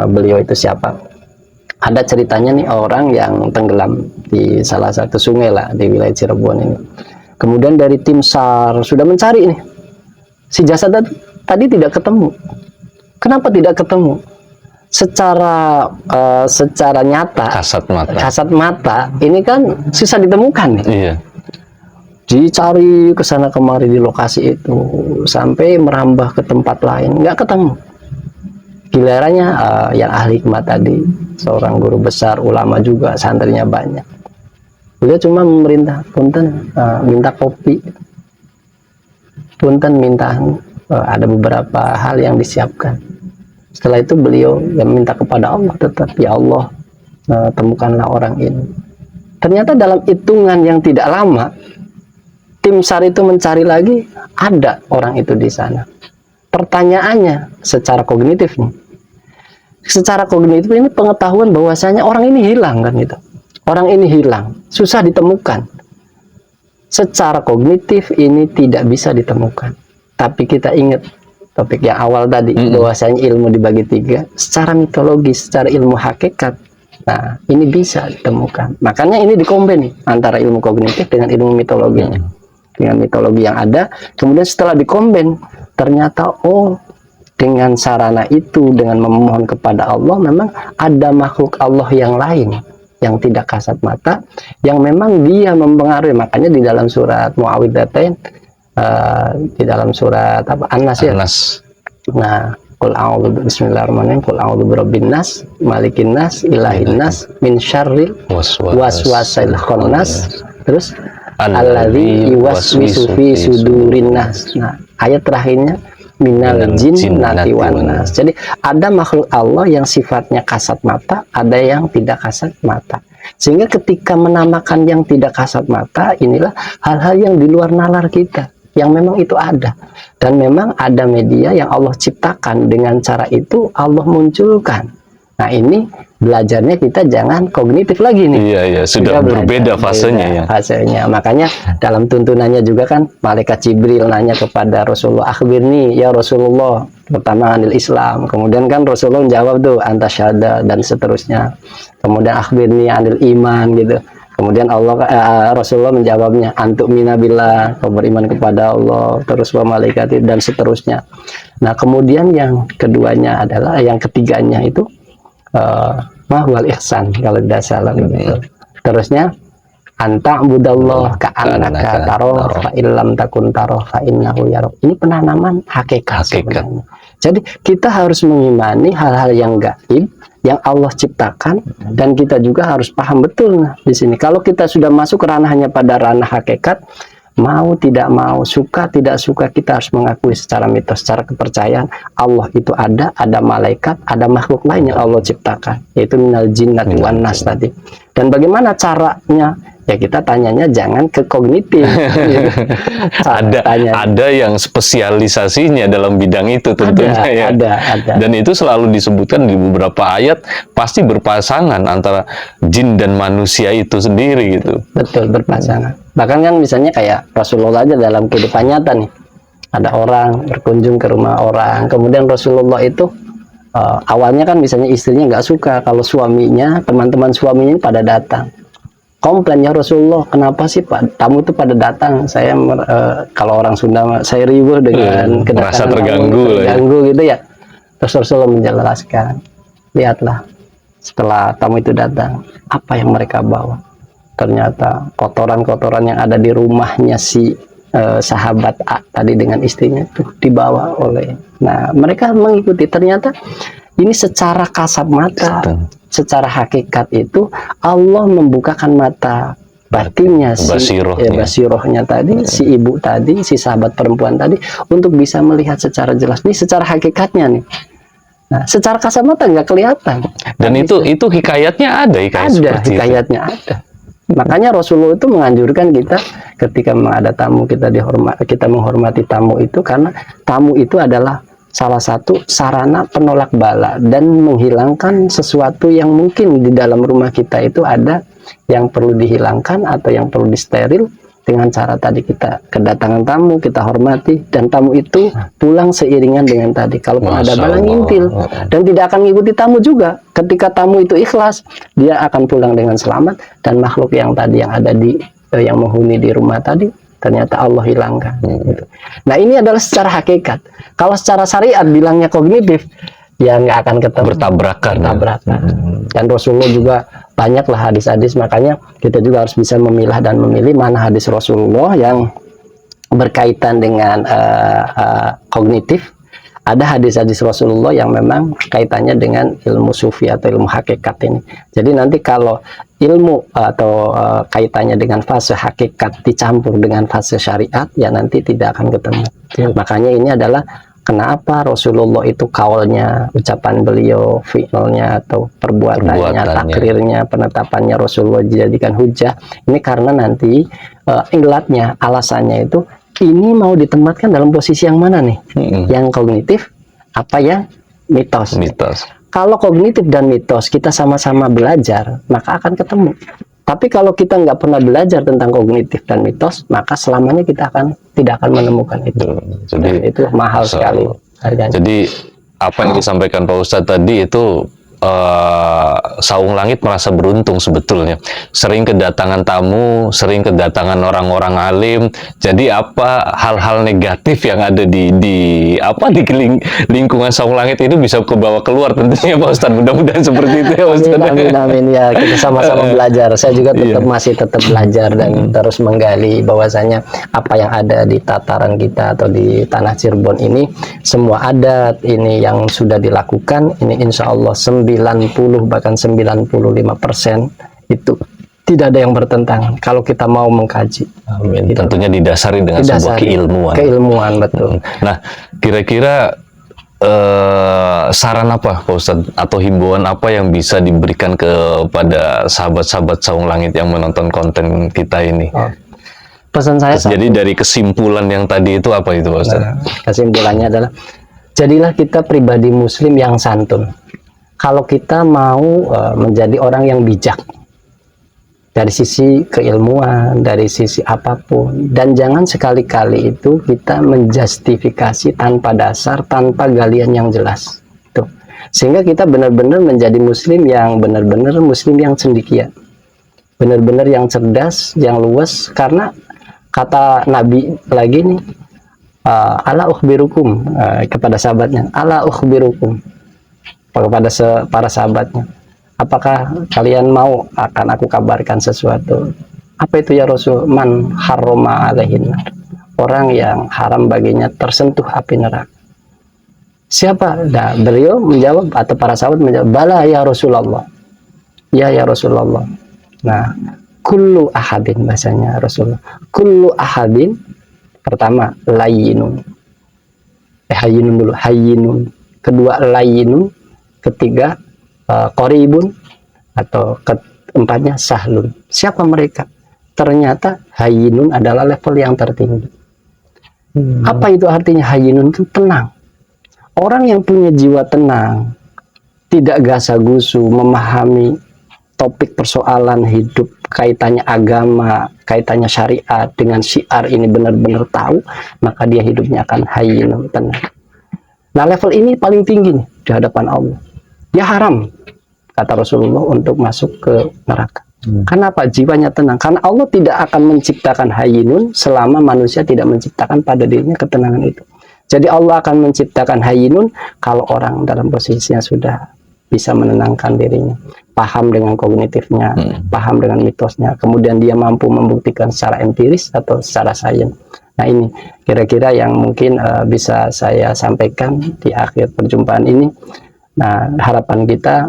beliau itu siapa. Ada ceritanya nih orang yang tenggelam di salah satu sungai lah di wilayah Cirebon ini. Kemudian dari tim SAR sudah mencari nih si jasad tadi tidak ketemu. Kenapa tidak ketemu? Secara nyata, kasat mata ini kan susah ditemukan nih. Iya. Dicari ke sana kemari di lokasi itu sampai merambah ke tempat lain, nggak ketemu. Gilirannya yang ahli hikmah tadi, seorang guru besar, ulama juga, santrinya banyak. Beliau cuma memerintah, punten minta kopi, punten minta ada beberapa hal yang disiapkan. Setelah itu beliau yang minta kepada Allah, tetap ya Allah temukanlah orang ini. Ternyata dalam hitungan yang tidak lama, tim SAR itu mencari lagi, ada orang itu di sana. Pertanyaannya secara kognitif nih. Secara kognitif ini pengetahuan bahwasanya orang ini hilang kan gitu. Orang ini hilang, susah ditemukan. Secara kognitif ini tidak bisa ditemukan. Tapi kita ingat topik yang awal tadi, bahwasanya ilmu dibagi tiga, secara mitologis, secara ilmu hakikat. Nah, ini bisa ditemukan. Makanya ini dikomben nih, antara ilmu kognitif dengan ilmu mitologinya. Dengan mitologi yang ada, kemudian setelah dikomben, ternyata dengan sarana itu, dengan memohon kepada Allah, memang ada makhluk Allah yang lain yang tidak kasat mata, yang memang dia mempengaruhi. Makanya di dalam surat Muawwidzatain, di dalam surat An-Nas ya. Nah, Qul a'udzu bismillahirrahmanirrahim. Qul a'udzu birabbin nas, malikin nas, ilahin nas, min syarril waswasil khannas. Terus alladzi yuwaswisu fi sudurin nas. Nah, ayat terakhirnya minal jinnati wan nas. Jadi ada makhluk Allah yang sifatnya kasat mata, ada yang tidak kasat mata. Sehingga ketika menamakan yang tidak kasat mata, inilah hal-hal yang di luar nalar kita, yang memang itu ada. Dan memang ada media yang Allah ciptakan, dengan cara itu Allah munculkan. Nah, ini belajarnya kita jangan kognitif lagi nih. Iya, sudah berbeda fasenya ya. Fasenya. Makanya dalam tuntunannya juga kan malaikat Jibril nanya kepada Rasulullah, akhbirni ya Rasulullah, pertama anil Islam. Kemudian kan Rasulullah menjawab tuh antasyada dan seterusnya. Kemudian akhbirni anil iman gitu. Kemudian Rasulullah menjawabnya antuk minabillah, kau beriman kepada Allah, terus wa malaikati dan seterusnya. Nah, kemudian yang keduanya adalah, yang ketiganya itu mahwal ihsan kalau tidak salah gitu. Terusnya anta budallah ka'annaka taroh fa illam takun taroh fa innahu yarah. Ini penanaman hakikat. Sebenarnya. Jadi kita harus mengimani hal-hal yang gaib yang Allah ciptakan, dan kita juga harus paham betul di sini. Kalau kita sudah masuk ranahnya pada ranah hakikat, mau tidak mau, suka tidak suka, kita harus mengakui secara mitos, secara kepercayaan Allah itu ada malaikat, ada makhluk lain yang Allah ciptakan, yaitu minal jinnati wan nas tadi. Dan bagaimana caranya? Ya kita tanyanya jangan ke kognitif. Ada yang spesialisasinya dalam bidang itu tentunya ya. Ada. Dan itu selalu disebutkan di beberapa ayat, pasti berpasangan antara jin dan manusia itu sendiri gitu. Betul, berpasangan. Bahkan kan misalnya kayak Rasulullah aja dalam kehidupan nyata nih. Ada orang berkunjung ke rumah orang, kemudian Rasulullah itu awalnya kan misalnya istrinya nggak suka kalau suaminya, teman-teman suaminya ini pada datang. Komplainnya Rasulullah, kenapa sih Pak tamu itu pada datang? Saya kalau orang Sunda saya riuh dengan merasa kedatangan terganggu gitu ya. Terus Rasulullah menjelaskan, lihatlah setelah tamu itu datang, apa yang mereka bawa? Ternyata kotoran-kotoran yang ada di rumahnya si sahabat A tadi dengan istrinya itu dibawa oleh. Nah, mereka mengikuti. Ternyata ini secara kasat mata, secara hakikat itu Allah membukakan mata batinnya basirohnya tadi, si ibu tadi, si sahabat perempuan tadi, untuk bisa melihat secara jelas. Ini secara hakikatnya nih. Nah, secara kasat mata nggak kelihatan. Dan itu hikayatnya ada, hikayatnya ada. Makanya Rasulullah itu menganjurkan kita ketika ada tamu, kita menghormati tamu itu, karena tamu itu adalah salah satu sarana penolak bala dan menghilangkan sesuatu yang mungkin di dalam rumah kita itu ada yang perlu dihilangkan atau yang perlu disteril. Dengan cara tadi kita kedatangan tamu, kita hormati, dan tamu itu pulang seiringan dengan tadi. Kalau ada bala ngintil, dan tidak akan mengikuti tamu juga. Ketika tamu itu ikhlas, dia akan pulang dengan selamat, dan makhluk yang tadi yang ada di yang menghuni di rumah tadi ternyata Allah hilangkan. Gitu. Nah, ini adalah secara hakikat. Kalau secara syariat bilangnya kognitif, ya nggak akan ketemu, bertabrakan. Dan Rasulullah juga banyaklah hadis-hadis, makanya kita juga harus bisa memilah dan memilih mana hadis Rasulullah yang berkaitan dengan kognitif. Ada hadis-hadis Rasulullah yang memang kaitannya dengan ilmu sufi atau ilmu hakikat ini. Jadi nanti kalau ilmu atau kaitannya dengan fase hakikat dicampur dengan fase syariat, ya nanti tidak akan ketemu. Makanya ini adalah kenapa Rasulullah itu kaulnya, ucapan beliau, fi'ilnya atau perbuatannya, takrirnya, penetapannya Rasulullah dijadikan hujah. Ini karena nanti ilatnya, alasannya itu ini mau ditempatkan dalam posisi yang mana nih? Yang kognitif apa yang mitos? Kalau kognitif dan mitos kita sama-sama belajar, maka akan ketemu. Tapi kalau kita nggak pernah belajar tentang kognitif dan mitos, maka selamanya kita tidak akan menemukan itu. Jadi itu mahal sekali harganya. Jadi apa yang disampaikan Pak Ustadz tadi itu Saung Langit merasa beruntung sebetulnya. Sering kedatangan tamu, sering kedatangan orang-orang alim. Jadi apa hal-hal negatif yang ada di lingkungan Saung Langit itu bisa kebawa keluar tentunya Pak Ustadz. Mudah-mudahan seperti itu ya Pak Ustadz. Amin, amin ya, kita sama-sama belajar. Saya juga masih tetap belajar dan terus menggali bahwasanya apa yang ada di tataran kita atau di tanah Cirebon ini, semua adat ini yang sudah dilakukan ini insya Allah 90 bahkan 95% itu tidak ada yang bertentangan kalau kita mau mengkaji. Amin. Tentunya didasari dengan sebuah keilmuan, betul. Nah, kira-kira saran apa Pak Ustadz atau himbauan apa yang bisa diberikan kepada sahabat-sahabat Saung Langit yang menonton konten kita ini? Pesan saya jadi dari kesimpulan yang tadi itu apa itu Pak Ustadz? Kesimpulannya adalah jadilah kita pribadi muslim yang santun. Kalau kita mau menjadi orang yang bijak dari sisi keilmuan, dari sisi apapun, dan jangan sekali-kali itu kita menjustifikasi tanpa dasar, tanpa galian yang jelas. Tuh. Sehingga kita benar-benar menjadi muslim yang benar-benar muslim yang cendekia. Benar-benar yang cerdas, yang luas, karena kata Nabi lagi nih, ala ukhbirukum, kepada sahabatnya, ala ukhbirukum, kepada para sahabatnya, apakah kalian mau akan aku kabarkan sesuatu? Apa itu ya Rasul? Man harrama alaihin, orang yang haram baginya tersentuh api neraka. Siapa? Nah, beliau menjawab atau para sahabat menjawab, bala ya Rasulullah, ya Rasulullah. Nah, kullu ahadin, bahasanya Rasulullah, kullu ahadin, pertama layinun, hayyinun dulu, hayyinun, kedua layinun, ketiga qoribun, atau keempatnya sahlun. Siapa mereka? Ternyata hayyinun adalah level yang tertinggi. Apa itu artinya hayyinun? Itu tenang. Orang yang punya jiwa tenang, tidak gasa-gusu, memahami topik persoalan hidup, kaitannya agama, kaitannya syariat, dengan syiar ini benar-benar tahu, maka dia hidupnya akan hayyinun, tenang. Nah, level ini paling tinggi nih, di hadapan Allah. Dia haram, kata Rasulullah, untuk masuk ke neraka. Kenapa? Jiwanya tenang. Karena Allah tidak akan menciptakan hayyinun selama manusia tidak menciptakan pada dirinya ketenangan itu. Jadi Allah akan menciptakan hayyinun kalau orang dalam posisinya sudah bisa menenangkan dirinya, paham dengan kognitifnya, paham dengan mitosnya, kemudian dia mampu membuktikan secara empiris atau secara sains. Nah, ini kira-kira yang mungkin bisa saya sampaikan di akhir perjumpaan ini. Nah, harapan kita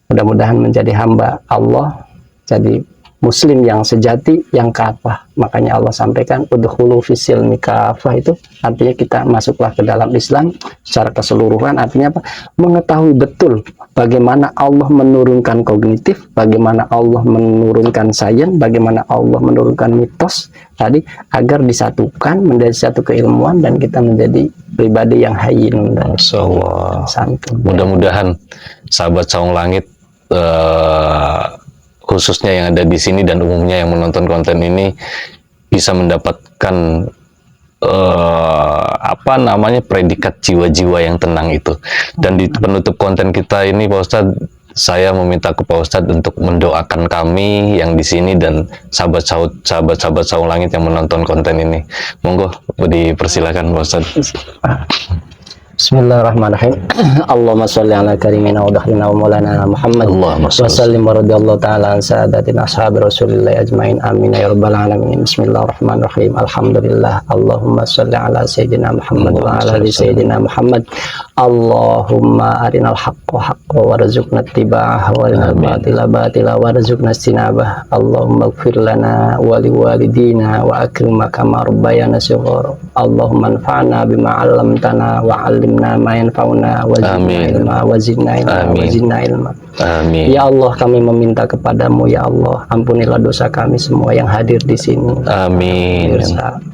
mudah-mudahan menjadi hamba Allah, jadi muslim yang sejati, yang kafah. Makanya Allah sampaikan udkhulu fisilmi kafah, itu artinya kita masuklah ke dalam Islam secara keseluruhan. Artinya apa? Mengetahui betul bagaimana Allah menurunkan kognitif, bagaimana Allah menurunkan sains, bagaimana Allah menurunkan mitos tadi, agar disatukan menjadi satu keilmuan dan kita menjadi pribadi yang hayyin dan santun. Mudah-mudahan sahabat Saung Langit, khususnya yang ada di sini dan umumnya yang menonton konten ini, bisa mendapatkan predikat jiwa-jiwa yang tenang itu. Dan di penutup konten kita ini Pak Ustadz, saya meminta ke Pak Ustadz untuk mendoakan kami yang di sini dan sahabat-sahabat Saung Langit yang menonton konten ini. Monggo dipersilakan Pak Ustadz. Bismillahirrahmanirrahim. Allahumma sholli ala karimina wa dhahrina wa maulana Muhammad wa sallim wa radiyallahu ta'ala an sadatina ashabi Rasulillah ajmain, amin ya rabbal alamin. Bismillahirrahmanirrahim. Alhamdulillah. Allahumma sholli ala sayyidina Muhammad wa ala ali sayyidina Muhammad. Allahumma arinal haqqa haqqa warzuqna ittiba'ah wa arinal batila batila warzuqna istinabah. Allahumma ighfir lana wa liwalidina wa akrimna kama rabbayana shighara. Allahumma anfa'na bima 'allamtana wa 'allimna ma yanfa'una wa zidna ilma. Amin. Ya Allah, kami meminta kepadamu ya Allah, ampunilah dosa kami semua yang hadir di sini. Amin.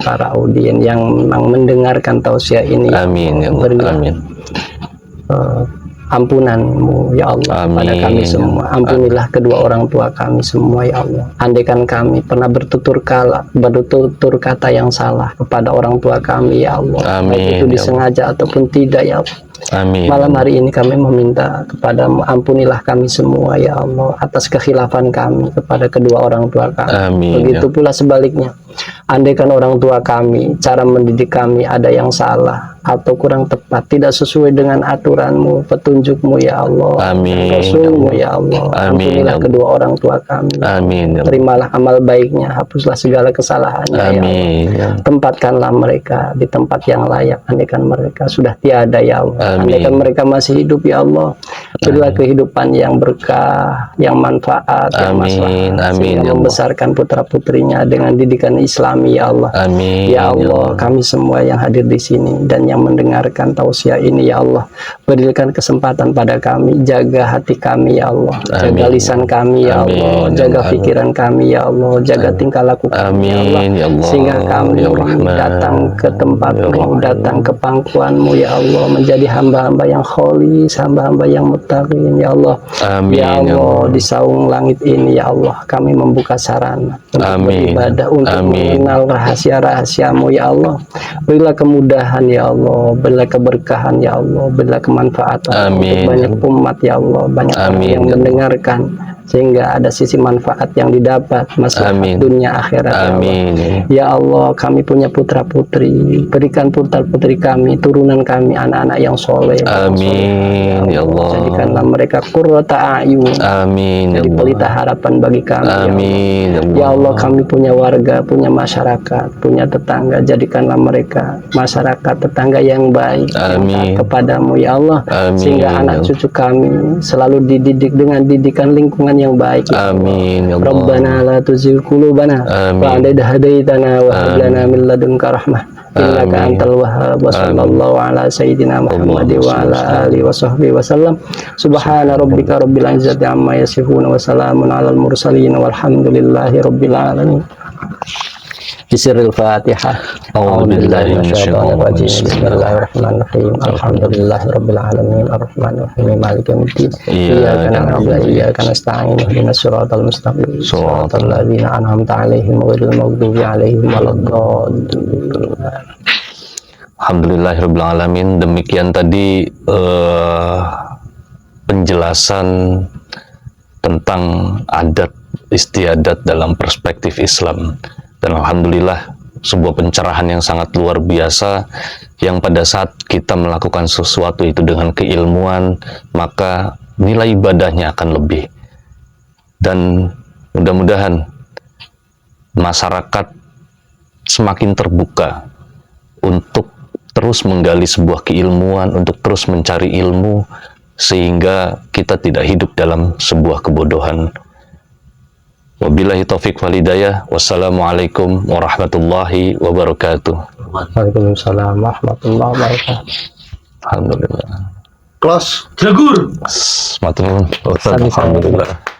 Para audien yang mendengarkan tausiah ini. Amin. Amin. Ampunanmu ya Allah pada kami semua. Ampunilah kedua orang tua kami semua ya Allah. Andaikan kami pernah bertutur kata yang salah kepada orang tua kami ya Allah, baik itu disengaja ataupun tidak ya Allah, Amin. Malam hari ini kami meminta kepadamu, ampunilah kami semua ya Allah atas kekhilafan kami kepada kedua orang tua kami. Amin. Begitu pula sebaliknya, andaikan orang tua kami, cara mendidik kami ada yang salah atau kurang tepat, tidak sesuai dengan aturanmu, petunjukmu ya Allah, Amin. Rasulmu ya Allah. Amin. Ampunilah kedua orang tua kami. Amin. Terimalah amal baiknya, hapuslah segala kesalahannya ya Allah. Amin. Tempatkanlah mereka di tempat yang layak. Andaikan mereka sudah tiada ya Allah, Amin. andaikan mereka masih hidup ya Allah, berilah kehidupan yang berkah, yang manfaat, yang Amin. maslahat, Amin, sehingga ya Allah. membesarkan putra putrinya dengan didikan Islami ya Allah. Amin. Ya Allah, kami semua yang hadir di sini dan yang mendengarkan tausiah ini ya Allah, berikan kesempatan pada kami, jaga hati kami ya Allah, jaga Amin. lisan kami ya Amin, Allah, ya jaga Allah. pikiran kami ya Allah, jaga tingkah laku kami ya Allah, Amin, ya Allah. sehingga kami Ya Rahman. datang ke tempatmu, Ya Allah. datang ke pangkuanmu ya Allah, menjadi hamba-hamba yang kholis, hamba-hamba yang muttaqin ya Allah. Amin, Ya ya Allah, Allah. di saung langit ini ya Allah, kami membuka sarana untuk Amin. beribadah, untuk Amin. mengenal rahasia-rahasiamu ya Allah. Berilah kemudahan ya Allah, berilah keberkahan ya Allah, berilah kemanfaatan untuk Amin. banyak umat ya Allah, banyak orang Amin. yang mendengarkan, sehingga ada sisi manfaat yang didapat, masalah Amin. dunia akhirat ya Allah. Amin. Ya Allah, kami punya putra putri, berikan putra putri kami, turunan kami, anak-anak yang soleh. Amin, ya Allah. Jadikanlah mereka qurrata a'yun, Amin, ya jadi Allah. pelita harapan bagi kami. Ya Allah. Amin, ya Allah. Ya Allah, kami punya warga, punya masyarakat, punya tetangga. Jadikanlah mereka masyarakat tetangga yang baik, yang Amin. taat kepadamu ya Allah. Amin, Sehingga ya anak Allah. cucu kami selalu dididik dengan didikan lingkungan yang baik ya Allah. Amin, ya Allah. Rabbana la tuzigh qulubana Amin. ba'da idh hadaitana wa hab Amin. lana min ladunka rahmah innaka Amin. antal wahhab. Wa Amin. sallallahu ala sayyidina Muhammad wa ala alihi wa sahbihi wa sallam. Subhana rabbika rabbil izzati amma yasifun wa salamun alal mursalin walhamdulillahi rabbil alamin. Bismillahil Fatihah. A'udzubillahi minasyaitonir rajim. Bismillahirrahmanirrahim. Alhamdulillahirabbil alamin. Arrahmanirrahim. Maliki yaumiddin. Iyyaka na'budu wa iyyaka nasta'in. Ihdinas siratal mustaqim. Siratal ladzina an'amta 'alaihim ghairil maghdubi 'alaihim waladdallin. Alhamdulillahirabbil alamin. Demikian tadi penjelasan tentang adat istiadat dalam perspektif Islam. Dan alhamdulillah sebuah pencerahan yang sangat luar biasa, yang pada saat kita melakukan sesuatu itu dengan keilmuan, maka nilai ibadahnya akan lebih. Dan mudah-mudahan masyarakat semakin terbuka untuk terus menggali sebuah keilmuan, untuk terus mencari ilmu, sehingga kita tidak hidup dalam sebuah kebodohan. Wabillahi taufiq wal hidayah. Wassalamualaikum warahmatullahi wabarakatuh. Waalaikumsalam warahmatullahi wabarakatuh. Alhamdulillah. Close. Jegur. Matur nuwun. Alhamdulillah.